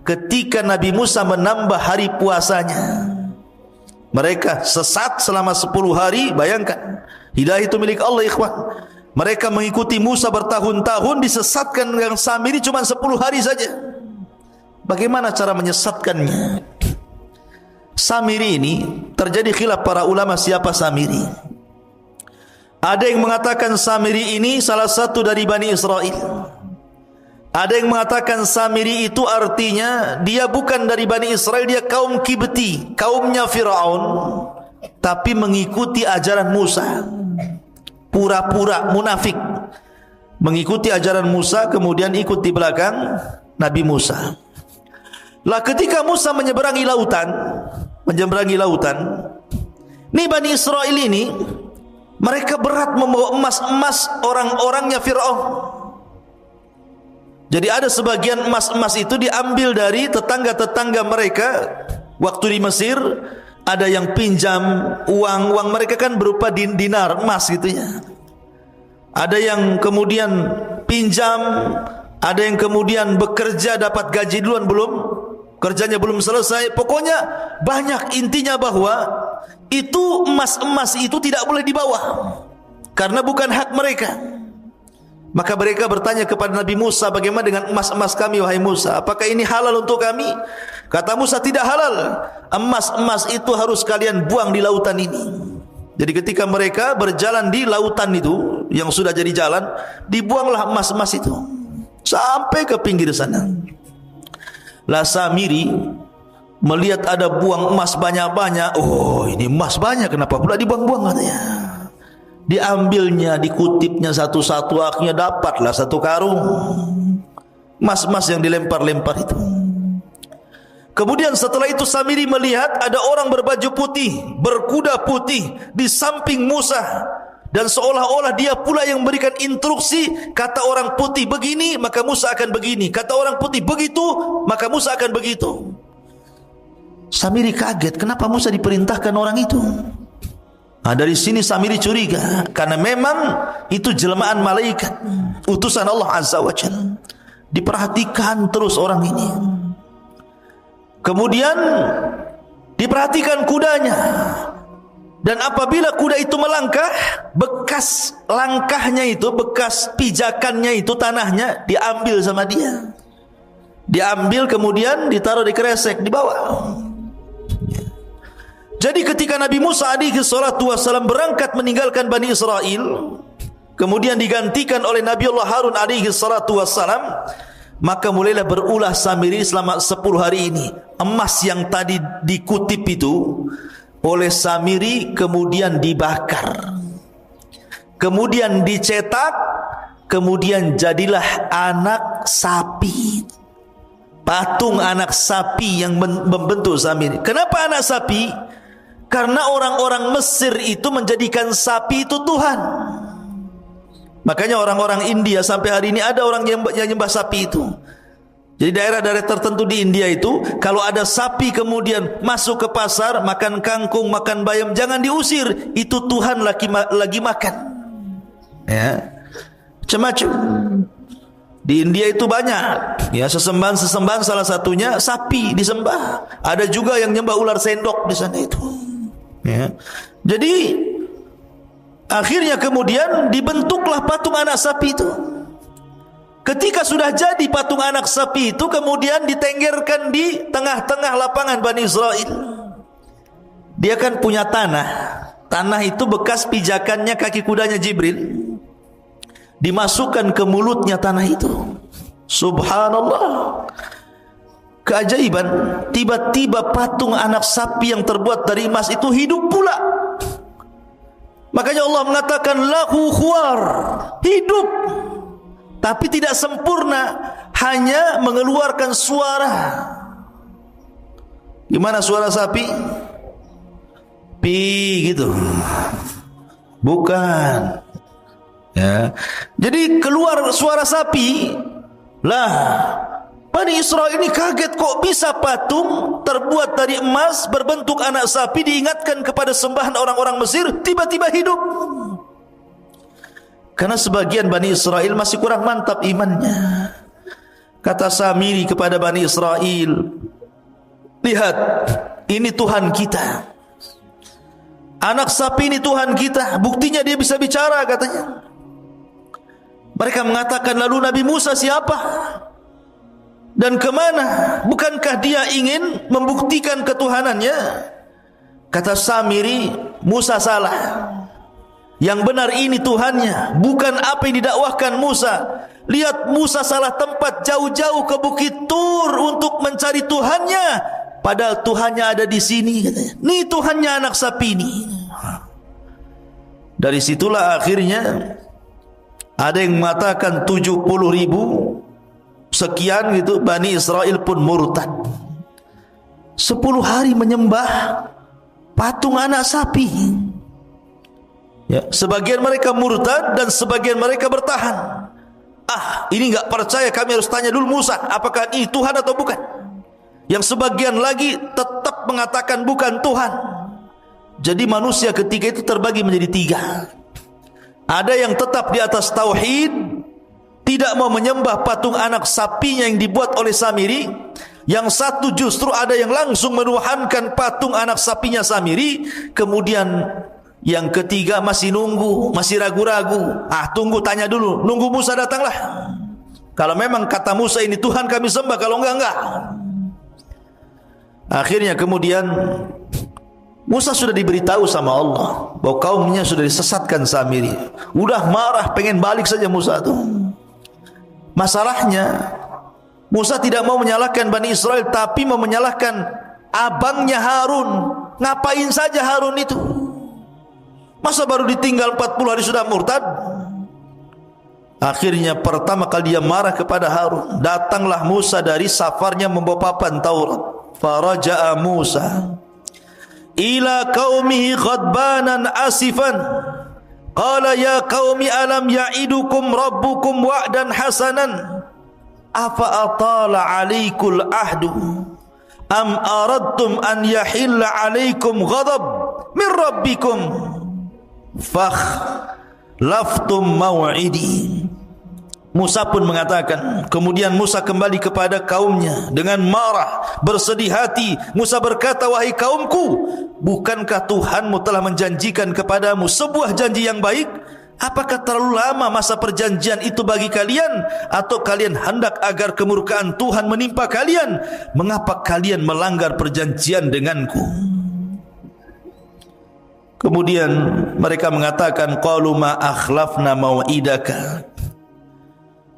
A: ketika Nabi Musa menambah hari puasanya. Mereka sesat selama 10 hari. Bayangkan, hidayah itu milik Allah, ikhwan. Mereka mengikuti Musa bertahun-tahun, disesatkan dengan Samiri cuma 10 hari saja. Bagaimana cara menyesatkannya? Samiri ini terjadi khilaf para ulama siapa Samiri. Ada yang mengatakan Samiri ini salah satu dari Bani Israel. Ada yang mengatakan Samiri itu artinya dia bukan dari Bani Israel, dia kaum Kibti, kaumnya Fir'aun, tapi mengikuti ajaran Musa. Pura-pura munafik, mengikuti ajaran Musa, kemudian ikut di belakang Nabi Musa. Lah ketika Musa menyeberangi lautan, ini Bani Israel ini mereka berat membawa emas-emas orang-orangnya Fir'aun. Jadi ada sebagian emas-emas itu diambil dari tetangga-tetangga mereka waktu di Mesir. Ada yang pinjam uang mereka kan berupa dinar emas gitu ya. Ada yang kemudian pinjam, ada yang kemudian bekerja dapat gaji duluan, kerjanya belum selesai. Pokoknya banyak. Intinya bahwa itu emas-emas itu tidak boleh dibawa karena bukan hak mereka. Maka mereka bertanya kepada Nabi Musa, bagaimana dengan emas-emas kami wahai Musa? Apakah ini halal untuk kami? Kata Musa, tidak halal. Emas-emas itu harus kalian buang di lautan ini. Jadi ketika mereka berjalan di lautan itu yang sudah jadi jalan, dibuanglah emas-emas itu sampai ke pinggir sana. Lah Samiri melihat ada buang emas banyak-banyak. Oh, ini emas banyak, kenapa pula dibuang-buang katanya. Diambilnya, dikutipnya satu-satu, akhirnya dapatlah 1 karung emas-emas yang dilempar-lempar itu. Kemudian setelah itu Samiri melihat ada orang berbaju putih, berkuda putih di samping Musa, dan seolah-olah dia pula yang memberikan instruksi. Kata orang putih begini, maka Musa akan begini. Kata orang putih begitu, maka Musa akan begitu. Samiri kaget, kenapa Musa diperintahkan orang itu? Nah, dari sini Samiri curiga, karena memang itu jelmaan malaikat, utusan Allah Azza wa Jalla. Diperhatikan terus orang ini. Kemudian diperhatikan kudanya. Dan apabila kuda itu melangkah, bekas langkahnya itu, bekas pijakannya itu, tanahnya diambil sama dia. Diambil kemudian ditaruh di kresek, dibawa. Jadi ketika Nabi Musa alaihi salatu wassalam berangkat meninggalkan Bani Israel, kemudian digantikan oleh Nabi Allah Harun alaihi salatu wassalam, maka mulailah berulah Samiri selama 10 hari ini. emas yang tadi dikutip itu oleh Samiri kemudian dibakar, kemudian dicetak, kemudian jadilah anak sapi, patung anak sapi yang membentuk Samiri. Kenapa anak sapi? Karena orang-orang Mesir itu menjadikan sapi itu Tuhan. Makanya orang-orang India sampai hari ini ada orang yang nyembah sapi itu. Jadi daerah-daerah tertentu di India itu, kalau ada sapi kemudian masuk ke pasar, makan kangkung, makan bayam, jangan diusir. Itu Tuhan lagi makan. Ya, macam-macam. Di India itu banyak. Ya, sesembahan salah satunya sapi disembah. Ada juga yang nyembah ular sendok di sana itu. Ya. Jadi akhirnya kemudian dibentuklah patung anak sapi itu. Ketika sudah jadi patung anak sapi itu, kemudian ditenggerkan di tengah-tengah lapangan Bani Israel. Dia kan punya tanah. Tanah itu bekas pijakannya kaki kudanya Jibril. Dimasukkan ke mulutnya tanah itu. Subhanallah. Keajaiban, tiba-tiba patung anak sapi yang terbuat dari emas itu hidup pula. Makanya Allah mengatakan lahu khuwar, hidup, tapi tidak sempurna, hanya mengeluarkan suara. Gimana suara sapi? Pi gitu. Bukan. Ya. Jadi keluar suara sapi. Lah, Bani Israel ini kaget, kok bisa patung terbuat dari emas berbentuk anak sapi diingatkan kepada sembahan orang-orang Mesir tiba-tiba hidup. Karena sebagian Bani Israel masih kurang mantap imannya. Kata Samiri kepada Bani Israel, lihat, ini Tuhan kita. Anak sapi ini Tuhan kita. Buktinya dia bisa bicara, katanya. Mereka mengatakan, lalu Nabi Musa siapa? Dan kemana? Bukankah dia ingin membuktikan ketuhanannya? Kata Samiri, Musa salah. Yang benar ini Tuhannya, bukan apa yang didakwahkan Musa. Lihat, Musa salah tempat, jauh-jauh ke Bukit Tur untuk mencari Tuhannya, padahal Tuhannya ada di sini, katanya. Nih Tuhannya anak sapi ini. Dari situlah akhirnya ada yang mengatakan 70.000 sekian gitu, Bani Israel pun murtad. 10 hari menyembah patung anak sapi. Ya, sebagian mereka murtad dan sebagian mereka bertahan. Ini enggak percaya, kami harus tanya dulu Musa, apakah ini Tuhan atau bukan? Yang sebagian lagi tetap mengatakan bukan Tuhan. Jadi manusia ketika itu terbagi menjadi 3. Ada yang tetap di atas tauhid, tidak mau menyembah patung anak sapinya yang dibuat oleh Samiri. Yang satu justru ada yang langsung menuhankan patung anak sapinya Samiri. Kemudian yang ketiga masih nunggu, masih ragu-ragu. Tunggu, tanya dulu, nunggu Musa datanglah. Kalau memang kata Musa ini Tuhan kami sembah, kalau enggak. Akhirnya kemudian Musa sudah diberitahu sama Allah bahwa kaumnya sudah disesatkan Samiri. Udah marah, pengen balik saja Musa itu. Masalahnya Musa tidak mau menyalahkan Bani Israel, tapi mau menyalahkan abangnya Harun. Ngapain saja Harun itu? Masa baru ditinggal 40 hari sudah murtad? Akhirnya pertama kali dia marah kepada Harun. Datanglah Musa dari safarnya membawa papan Taurat. Faraja'a Musa ila qaumihi ghadbanan asifan. Qala ya qaumi alam ya'idukum rabbukum wa'dan hasanan afa atala 'alaikul ahdu am aradtum an yahilla 'alaikum ghadab min rabbikum fakhlaftum maw'idi. Musa pun mengatakan, kemudian Musa kembali kepada kaumnya dengan marah, bersedih hati. Musa berkata, wahai kaumku, bukankah Tuhanmu telah menjanjikan kepadamu sebuah janji yang baik? Apakah terlalu lama masa perjanjian itu bagi kalian? Atau kalian hendak agar kemurkaan Tuhan menimpa kalian? Mengapa kalian melanggar perjanjian denganku? Kemudian mereka mengatakan, qalu ma akhlafna mau'idaka.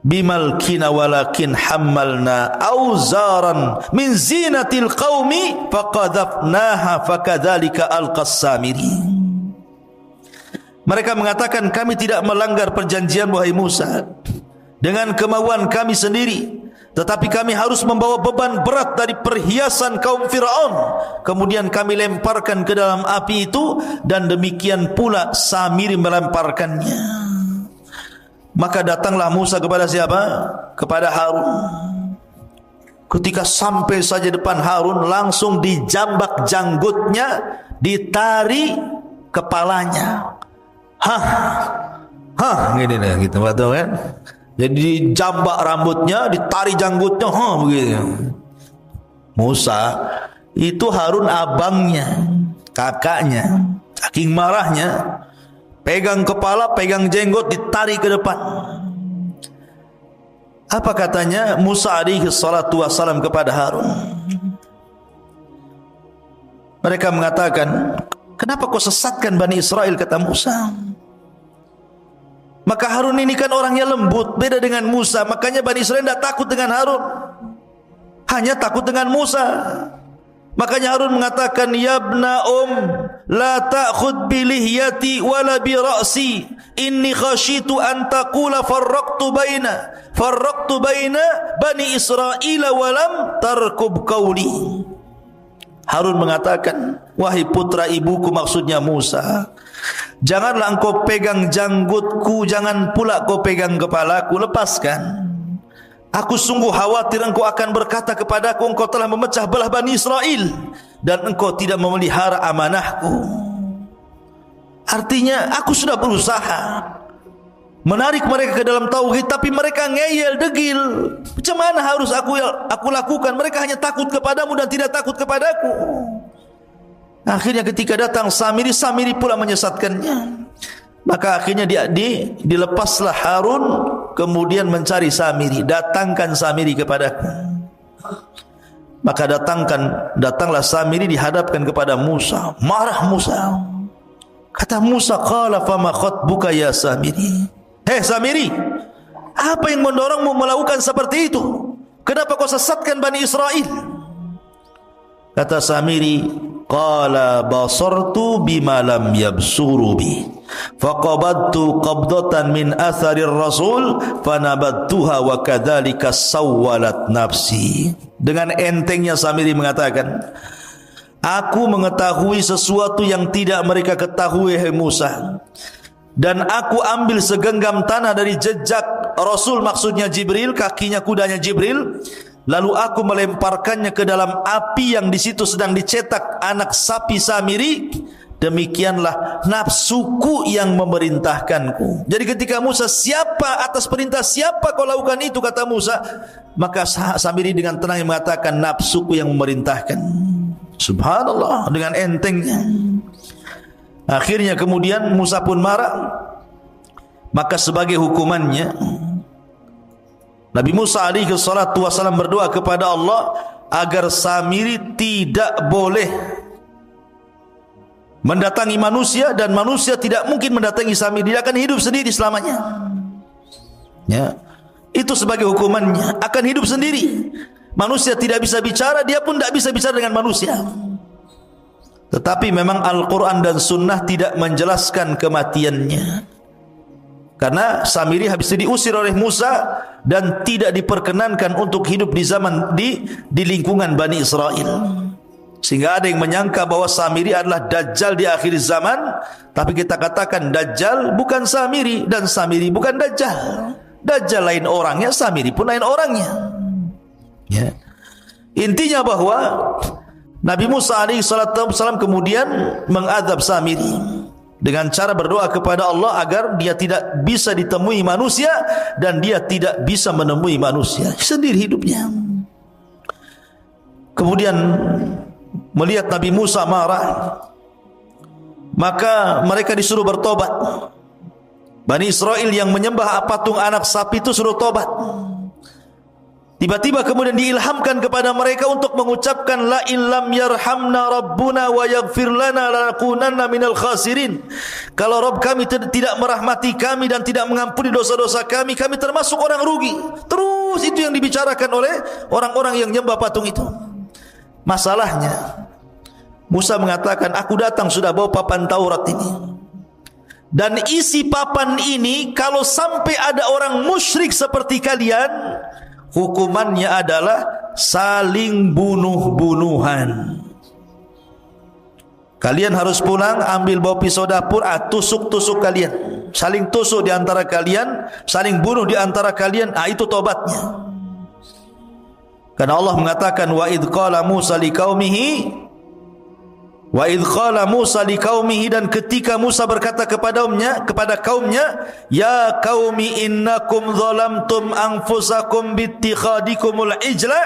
A: bimalkina walakin hammalna auzaran min zinatil qaumi faqadhafnaha fakadzalika alqas Samiri. Mereka mengatakan, kami tidak melanggar perjanjian wahai Musa dengan kemauan kami sendiri, tetapi kami harus membawa beban berat dari perhiasan kaum Fir'aun. Kemudian kami lemparkan ke dalam api itu, dan demikian pula Samiri melemparkannya. Maka datanglah Musa kepada siapa? Kepada Harun. Ketika sampai saja depan Harun, langsung dijambak janggutnya, ditari kepalanya. Gini nih, gitu betul kan? Jadi dijambak rambutnya, ditari janggutnya, begitu. Musa itu Harun abangnya, kakaknya, saking marahnya, pegang kepala, pegang jenggot, ditari ke depan. Apa katanya Musa alaihi salatu wassalam kepada Harun? Mereka mengatakan, kenapa kau sesatkan Bani Israel, kata Musa. Maka Harun ini kan orangnya lembut, beda dengan Musa. Makanya Bani Israel tidak takut dengan Harun, hanya takut dengan Musa. Makanya Harun mengatakan, ya ibna la ta'khud bi lihyati wala bi ra'si, inni khashitu an taqula farraqtu baina Bani Israel wa lam tarkub qawli. Harun mengatakan, wahai putra ibuku, maksudnya Musa, janganlah engkau pegang janggutku, jangan pula kau pegang kepalaku, lepaskan. Aku sungguh khawatir engkau akan berkata kepadaku, engkau telah memecah belah Bani Israel dan engkau tidak memelihara amanahku. Artinya aku sudah berusaha menarik mereka ke dalam tauhid, tapi mereka ngeyel, degil. Macam mana harus aku lakukan? Mereka hanya takut kepadamu dan tidak takut kepadaku. Akhirnya ketika datang Samiri, Samiri pula menyesatkannya. Maka akhirnya dilepaslah Harun, kemudian mencari Samiri. Datangkan Samiri kepadaku. Maka datanglah Samiri, dihadapkan kepada Musa. Marah Musa. Kata Musa, qala fama khatbuka ya Samiri. Hei Samiri, apa yang mendorongmu melakukan seperti itu? Kenapa kau sesatkan Bani Israel? Kata Samiri, qala basartu bima lam yabsuru bi, faqabadtu qabdatan min atharir rasul fanabattuha wa kadzalika sawwalat nafsi. Dengan entengnya Samiri mengatakan, aku mengetahui sesuatu yang tidak mereka ketahui, hai Musa, dan aku ambil segenggam tanah dari jejak Rasul, maksudnya Jibril, kakinya kudanya Jibril, lalu aku melemparkannya ke dalam api yang di situ sedang dicetak anak sapi Samiri. Demikianlah nafsuku yang memerintahkanku. Jadi ketika Musa, siapa atas perintah siapa kau lakukan itu, kata Musa, maka Samiri dengan tenang mengatakan, nafsuku yang memerintahkan. Subhanallah, dengan entengnya. Akhirnya kemudian Musa pun marah. Maka sebagai hukumannya, Nabi Musa alaihi salatu wasallam berdoa kepada Allah agar Samiri tidak boleh mendatangi manusia, dan manusia tidak mungkin mendatangi Samiri. Dia akan hidup sendiri selamanya. Ya, itu sebagai hukumannya, akan hidup sendiri. Manusia tidak bisa bicara, dia pun tidak bisa bicara dengan manusia. Tetapi memang Al-Quran dan Sunnah tidak menjelaskan kematiannya, karena Samiri habis itu diusir oleh Musa dan tidak diperkenankan untuk hidup di lingkungan Bani Israel. Sehingga ada yang menyangka bahwa Samiri adalah Dajjal di akhir zaman. Tapi kita katakan Dajjal bukan Samiri, dan Samiri bukan Dajjal. Dajjal lain orangnya, Samiri pun lain orangnya. Ya. Intinya bahwa Nabi Musa alaihi salatu wasallam kemudian mengadab Samiri dengan cara berdoa kepada Allah agar dia tidak bisa ditemui manusia dan dia tidak bisa menemui manusia, sendiri hidupnya. Kemudian melihat Nabi Musa marah, maka mereka disuruh bertobat. Bani Israel yang menyembah patung anak sapi itu suruh tobat. Tiba-tiba kemudian diilhamkan kepada mereka untuk mengucapkan la illam yarhamna rabbuna wa yaghfir lana lanakunanna minal khasirin. Kalau Rabb kami tidak merahmati kami dan tidak mengampuni dosa-dosa kami, kami termasuk orang rugi. Terus itu yang dibicarakan oleh orang-orang yang nyembah patung itu. Masalahnya Musa mengatakan, aku datang sudah bawa papan Taurat ini. Dan isi papan ini kalau sampai ada orang musyrik seperti kalian, hukumannya adalah saling bunuh-bunuhan. Kalian harus pulang, ambil bawa pisau dapur, tusuk-tusuk kalian. Saling tusuk di antara kalian, saling bunuh di antara kalian. Itu tobatnya. Karena Allah mengatakan, wa idh qala Musa liqaumihi, wa idh qala Musa liqaumihi, dan ketika Musa berkata kepada kaumnya, ya qaumi innakum zalamtum anfusakum bittikhadikumul ijla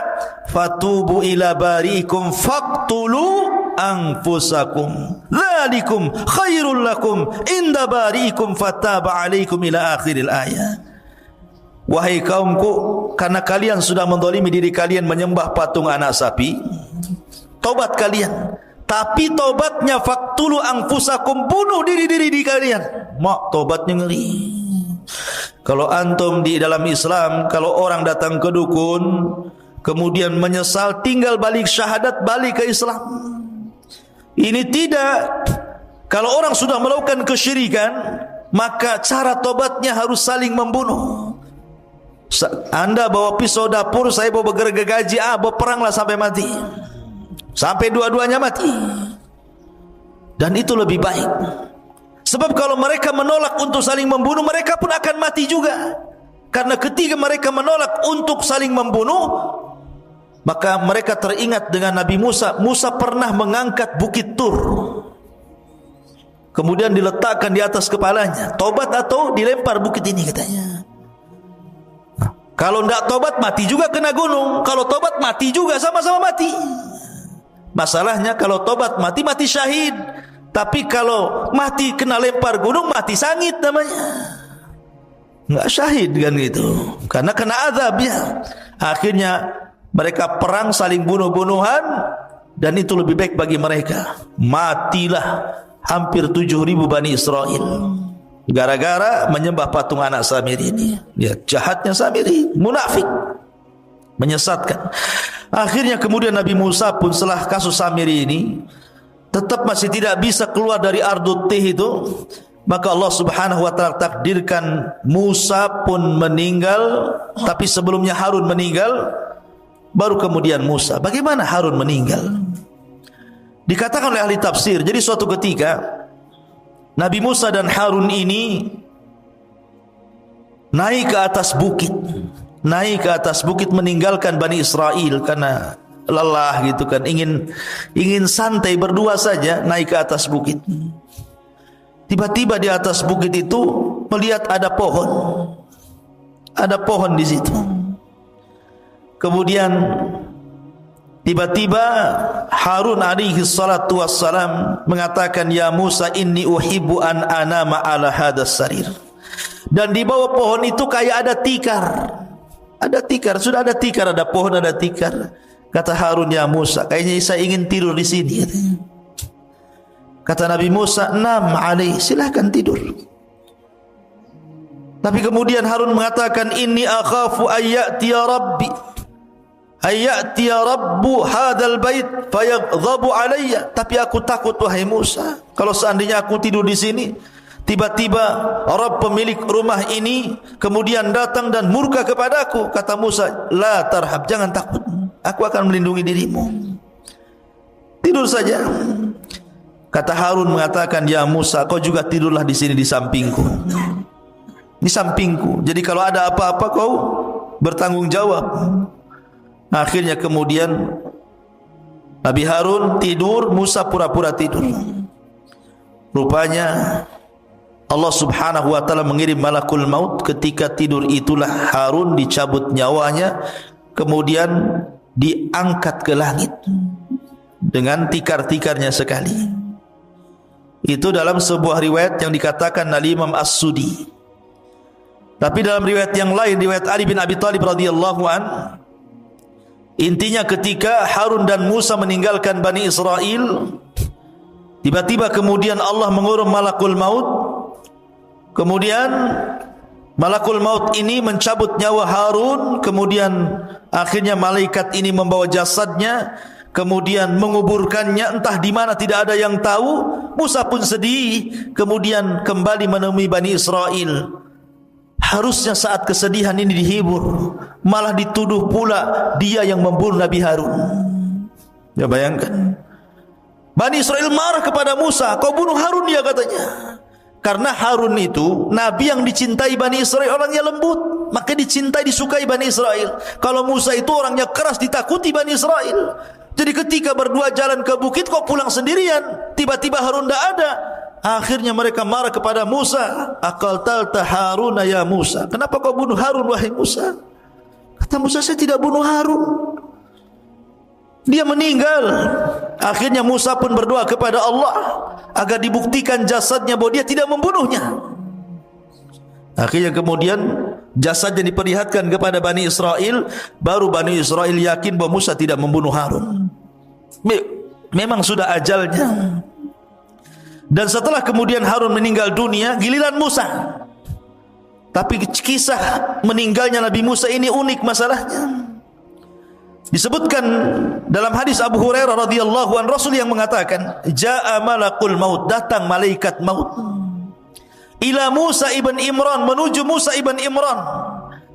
A: fatubu ila bariikum faqtulu anfusakum dzalikum khairul lakum inda bariikum fataba alaikum ila akhiril ayat. Wahai kaumku, karena kalian sudah menzalimi diri kalian menyembah patung anak sapi, tobat kalian. Tapi tobatnya faktulu anfusakum, bunuh diri-diri di kalian. Tobatnya ngeri. Kalau antum di dalam Islam, kalau orang datang ke dukun kemudian menyesal, tinggal balik syahadat, balik ke Islam. Ini tidak. Kalau orang sudah melakukan kesyirikan, maka cara tobatnya harus saling membunuh. Anda bawa pisau dapur, saya bawa gergaji, berperanglah sampai mati. Sampai dua-duanya mati. Dan itu lebih baik. Sebab kalau mereka menolak untuk saling membunuh, mereka pun akan mati juga. Karena ketika mereka menolak untuk saling membunuh, maka mereka teringat dengan Nabi Musa. Musa pernah mengangkat bukit Tur, kemudian diletakkan di atas kepalanya. Tobat atau dilempar bukit ini katanya. Kalau tidak tobat mati juga kena gunung. Kalau tobat mati juga, sama-sama mati. Masalahnya kalau tobat mati, mati syahid. Tapi kalau mati kena lempar gunung, mati sangit namanya. Enggak syahid kan gitu. Karena kena azab ya. Akhirnya mereka perang saling bunuh-bunuhan, dan itu lebih baik bagi mereka. Matilah hampir 7.000 Bani Israel gara-gara menyembah patung anak Samiri ini. Ya, jahatnya Samiri, munafik, menyesatkan. Akhirnya kemudian Nabi Musa pun setelah kasus Samiri ini tetap masih tidak bisa keluar dari Ardut Tih itu, maka Allah Subhanahu wa taala takdirkan Musa pun meninggal. Tapi sebelumnya Harun meninggal, baru kemudian Musa. Bagaimana Harun meninggal? Dikatakan oleh ahli tafsir, jadi suatu ketika Nabi Musa dan Harun ini naik ke atas bukit. Naik ke atas bukit meninggalkan Bani Israel karena lelah gitu kan, ingin santai berdua saja, naik ke atas bukit. Tiba-tiba di atas bukit itu melihat ada pohon. Ada pohon di situ. Kemudian tiba-tiba Harun alaihi salatu wassalam mengatakan, ya Musa inni uhibbu an anama ala hadas sarir. Dan di bawah pohon itu kayak ada tikar. Ada tikar, sudah ada tikar, ada pohon, ada tikar. Kata Harun, ya Musa, kayaknya saya ingin tidur di sini. Kata Nabi Musa, nam alaih, silahkan tidur. Tapi kemudian Harun mengatakan, inni akhafu ayyatiya rabbi, ayyatiya rabbu hadal bait fayaghdhabu alayya. Tapi aku takut wahai Musa, kalau seandainya aku tidur di sini, tiba-tiba Rabb pemilik rumah ini kemudian datang dan murka kepadaku. Kata Musa, la tarhab, jangan takut, aku akan melindungi dirimu. Tidur saja. Kata Harun mengatakan, ya Musa, kau juga tidurlah di sini di sampingku. Di sampingku. Jadi kalau ada apa-apa kau bertanggung jawab. Akhirnya kemudian Nabi Harun tidur, Musa pura-pura tidur. Rupanya Allah Subhanahu wa taala mengirim malakul maut. Ketika tidur itulah Harun dicabut nyawanya, kemudian diangkat ke langit dengan tikar-tikarnya sekali. Itu dalam sebuah riwayat yang dikatakan oleh Imam As-Sudi. Tapi dalam riwayat yang lain, riwayat Ali bin Abi Thalib radhiyallahu an, Intinya ketika Harun dan Musa meninggalkan Bani Israel, tiba-tiba kemudian Allah mengurum malakul maut. Kemudian malakul maut ini mencabut nyawa Harun. Kemudian akhirnya malaikat ini membawa jasadnya, kemudian menguburkannya entah di mana, tidak ada yang tahu. Musa pun sedih, kemudian kembali menemui Bani Israel. Harusnya saat kesedihan ini dihibur, malah dituduh pula dia yang membunuh Nabi Harun. Ya bayangkan, Bani Israel marah kepada Musa, kau bunuh Harun dia katanya. Karena Harun itu Nabi yang dicintai Bani Israel, orangnya lembut, maka dicintai, disukai Bani Israel. Kalau Musa itu orangnya keras, ditakuti Bani Israel. Jadi ketika berdua jalan ke bukit, kok pulang sendirian? Tiba-tiba Harun tidak ada. Akhirnya mereka marah kepada Musa. Aqaltalta Haruna ya Musa, kenapa kau bunuh Harun wahai Musa? Kata Musa, saya tidak bunuh Harun, dia meninggal. Akhirnya Musa pun berdoa kepada Allah agar dibuktikan jasadnya bahwa dia tidak membunuhnya. Akhirnya kemudian jasadnya diperlihatkan kepada Bani Israel. Baru Bani Israel yakin bahwa Musa tidak membunuh Harun. Memang sudah ajalnya. Dan setelah kemudian Harun meninggal dunia, giliran Musa. Tapi kisah meninggalnya Nabi Musa ini unik masalahnya. Disebutkan dalam hadis Abu Hurairah radhiyallahu anhu, Rasul yang mengatakan, "Jaa malakul maut," datang malaikat maut, ila Musa ibn Imran, menuju Musa ibn Imran.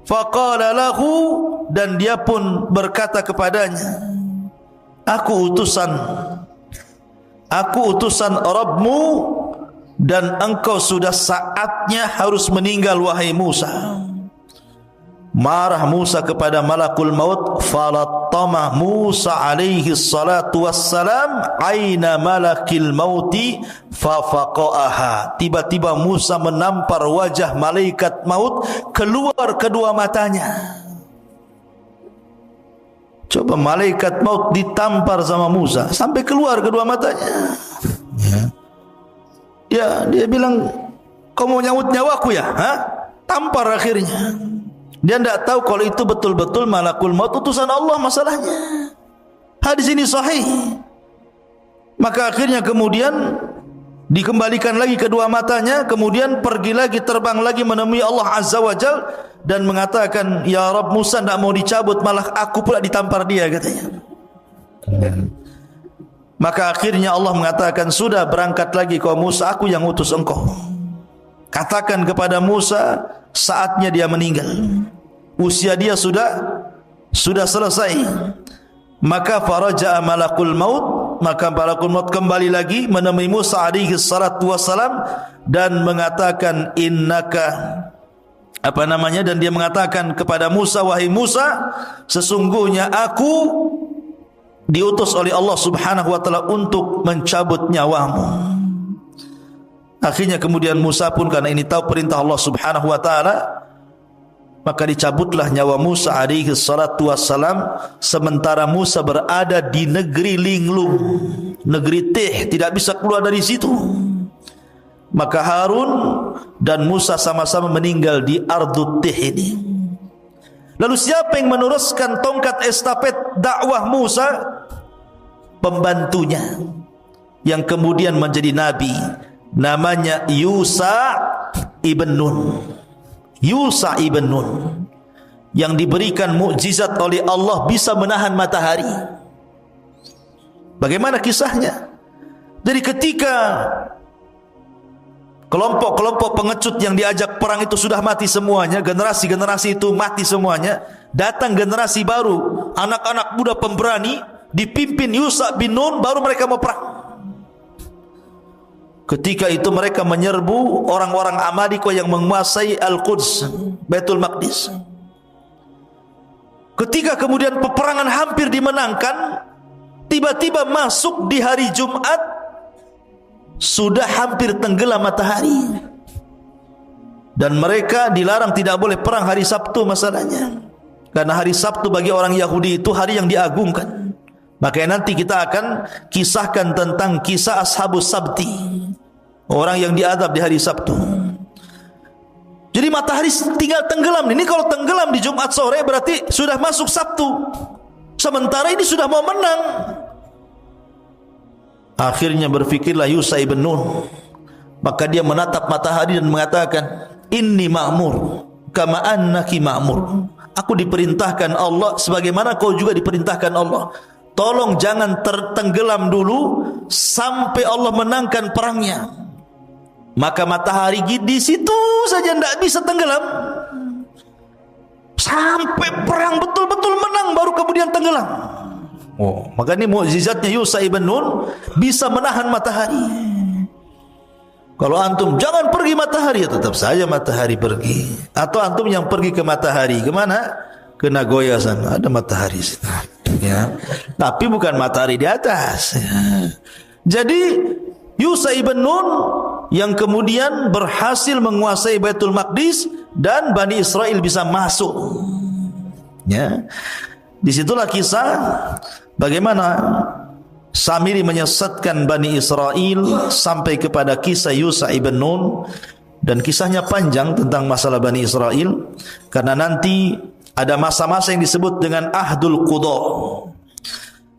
A: Faqala lahu, dan dia pun berkata kepadanya, Aku utusan Rabbmu, dan engkau sudah saatnya harus meninggal wahai Musa. Marah Musa kepada malakul maut. Falattama Musa alaihi salatu wassalam aina malakil mauti fafaqaha. Tiba-tiba Musa menampar wajah malaikat maut, keluar kedua matanya. Coba malaikat maut ditampar sama Musa sampai keluar kedua matanya. Ya, dia bilang, kau mau nyawut nyawaku ya? Tampar akhirnya. Dia tidak tahu kalau itu betul-betul malakul maut, utusan Allah masalahnya. Hadis ini sahih. Maka akhirnya kemudian dikembalikan lagi kedua matanya, kemudian pergi lagi, terbang lagi menemui Allah Azza wa Jal, dan mengatakan, Ya Rabb, Musa tidak mau dicabut, malah aku pula ditampar dia katanya. Maka akhirnya Allah mengatakan, sudah, berangkat lagi kau Musa, aku yang utus engkau. Katakan kepada Musa, saatnya dia meninggal, usia dia sudah selesai. Maka faraja'a malakul maut, maka malakul maut kembali lagi menemui Musa alaihi salatu wassalam dan mengatakan, dan dia mengatakan kepada Musa, wahai Musa, sesungguhnya aku diutus oleh Allah Subhanahu wa taala untuk mencabut nyawamu. Akhirnya kemudian Musa pun, karena ini tahu perintah Allah Subhanahu wa taala, maka dicabutlah nyawa Musa alaihi salatu wassalam, sementara Musa berada di negeri linglung, negeri Tih, tidak bisa keluar dari situ. Maka Harun dan Musa sama-sama meninggal di Ardut Tih ini. Lalu siapa yang meneruskan tongkat estafet dakwah Musa? Pembantunya yang kemudian menjadi nabi, namanya Yusa ibn Nun. Yusa ibn Nun yang diberikan mukjizat oleh Allah, bisa menahan matahari. Bagaimana kisahnya? Jadi ketika kelompok-kelompok pengecut yang diajak perang itu sudah mati semuanya, generasi-generasi itu mati semuanya, datang generasi baru, anak-anak muda pemberani, dipimpin Yusa bin Nun, baru mereka mau perang. Ketika itu mereka menyerbu orang-orang Amalika yang menguasai Al-Quds, Baitul Maqdis. Ketika kemudian peperangan hampir dimenangkan, tiba-tiba masuk di hari Jumat, sudah hampir tenggelam matahari, dan mereka dilarang tidak boleh perang hari Sabtu masalahnya, karena hari Sabtu bagi orang Yahudi itu hari yang diagungkan. Makanya nanti kita akan kisahkan tentang kisah Ashabus Sabti, orang yang diadab di hari Sabtu. Jadi matahari tinggal tenggelam. Ini kalau tenggelam di Jumat sore berarti sudah masuk Sabtu. sementara ini sudah mau menang. Akhirnya berfikirlah Yusha ibn Nun, maka dia menatap matahari dan mengatakan, inni ma'mur kama annaki ma'mur. Aku diperintahkan Allah sebagaimana kau juga diperintahkan Allah. Tolong jangan tertenggelam dulu sampai Allah menangkan perangnya. Maka matahari di situ saja tidak bisa tenggelam sampai perang betul-betul menang, baru kemudian tenggelam. Oh, maka ini mukjizatnya Yusha ibn Nun, bisa menahan matahari. Kalau antum jangan pergi matahari, ya tetap saja matahari pergi. Atau antum yang pergi ke matahari, kemana? Ke Nagoya sana, ada matahari. Ya, tapi bukan matahari di atas. Ya. Jadi Yusha ibn Nun yang kemudian berhasil menguasai Baitul Maqdis dan Bani Israel bisa masuk. Ya, disitulah kisah bagaimana Samiri menyesatkan Bani Israel sampai kepada kisah Yusha ibn Nun, dan kisahnya panjang tentang masalah Bani Israel karena nanti ada masa-masa yang disebut dengan Ahdul Qudha,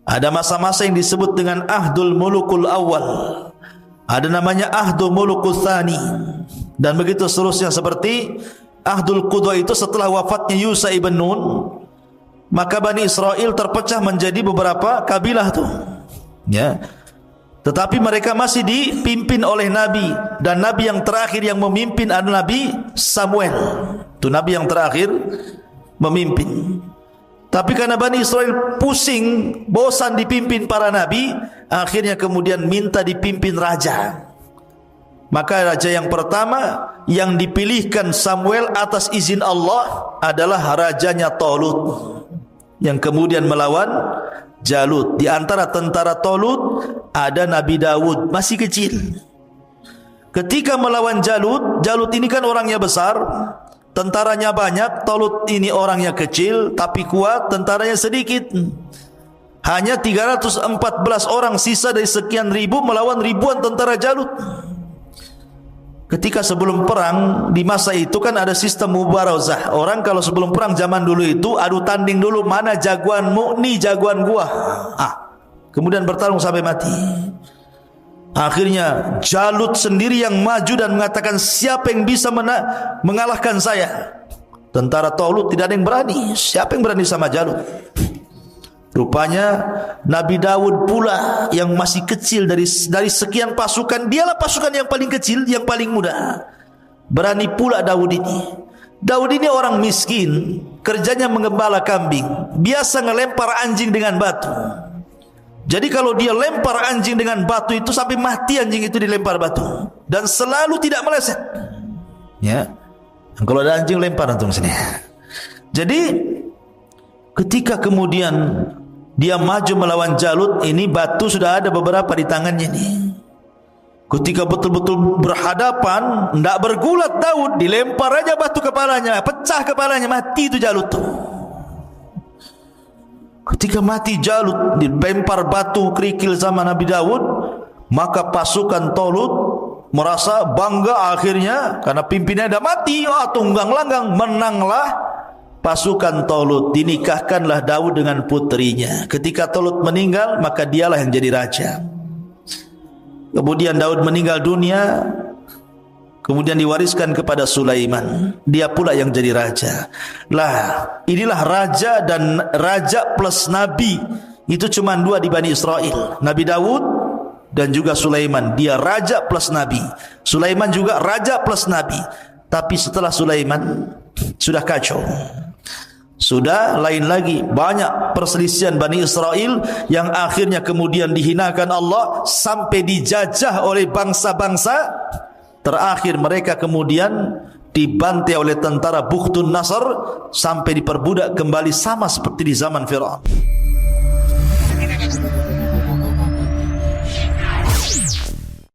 A: ada masa-masa yang disebut dengan Ahdul Mulukul Awal, ada namanya Ahdul Mulukul Thani, dan begitu seterusnya. Seperti Ahdul Qudha itu setelah wafatnya Yusha ibn Nun, maka Bani Israel terpecah menjadi beberapa kabilah tuh. Ya. Tetapi mereka masih dipimpin oleh Nabi, dan Nabi yang terakhir yang memimpin adalah Nabi Samuel. Itu Nabi yang terakhir memimpin. Tapi karena Bani Israel pusing, bosan dipimpin para Nabi, akhirnya kemudian minta dipimpin raja. Maka raja yang pertama yang dipilihkan Samuel atas izin Allah adalah rajanya Talut, yang kemudian melawan Jalut. Di antara tentara Talut ada Nabi Dawud, masih kecil. Ketika melawan Jalut, Jalut ini kan orangnya besar, tentaranya banyak. Talut ini orangnya kecil tapi kuat, tentaranya sedikit. Hanya 314 orang sisa dari sekian ribu melawan ribuan tentara Jalut. Ketika sebelum perang, di masa itu kan ada sistem mubarazah. Orang kalau sebelum perang zaman dulu itu adu tanding dulu, mana jagoanmu, nih jagoan gua. Kemudian bertarung sampai mati. Akhirnya Jalut sendiri yang maju dan mengatakan, siapa yang bisa mengalahkan saya? Tentara Talut tidak ada yang berani. Siapa yang berani sama Jalut? Rupanya Nabi Dawud pula yang masih kecil dari sekian pasukan, dialah pasukan yang paling kecil, yang paling muda. Berani pula Dawud ini. Dawud ini orang miskin, kerjanya mengembala kambing, biasa ngelempar anjing dengan batu. Jadi kalau dia lempar anjing dengan batu itu sampai mati anjing itu dilempar batu, dan selalu tidak meleset. Ya, kalau ada anjing lempar antum sini. Jadi ketika kemudian dia maju melawan Jalut, ini batu sudah ada beberapa di tangannya nih. Ketika betul-betul berhadapan, tidak bergulat Daud, dilempar aja batu kepalanya, pecah kepalanya, mati itu Jalut tuh. Ketika mati Jalut, dilempar batu kerikil sama Nabi Daud, maka pasukan Talut merasa bangga akhirnya karena pimpinannya sudah mati. Tunggang langgang, menanglah pasukan Talut. Dinikahkanlah Daud dengan putrinya. Ketika Talut meninggal, maka dialah yang jadi raja. Kemudian Daud meninggal dunia, kemudian diwariskan kepada Sulaiman. Dia pula yang jadi raja. Lah, inilah raja dan raja plus nabi. Itu cuma dua di Bani Israel, Nabi Daud dan juga Sulaiman. Dia raja plus nabi. Sulaiman juga raja plus nabi. Tapi setelah Sulaiman sudah kacau, sudah lain lagi. Banyak perselisihan Bani Israel yang akhirnya kemudian dihinakan Allah sampai dijajah oleh bangsa-bangsa. Terakhir mereka kemudian dibantai oleh tentara Bukhtun Nasr sampai diperbudak kembali, sama seperti di zaman Firaun.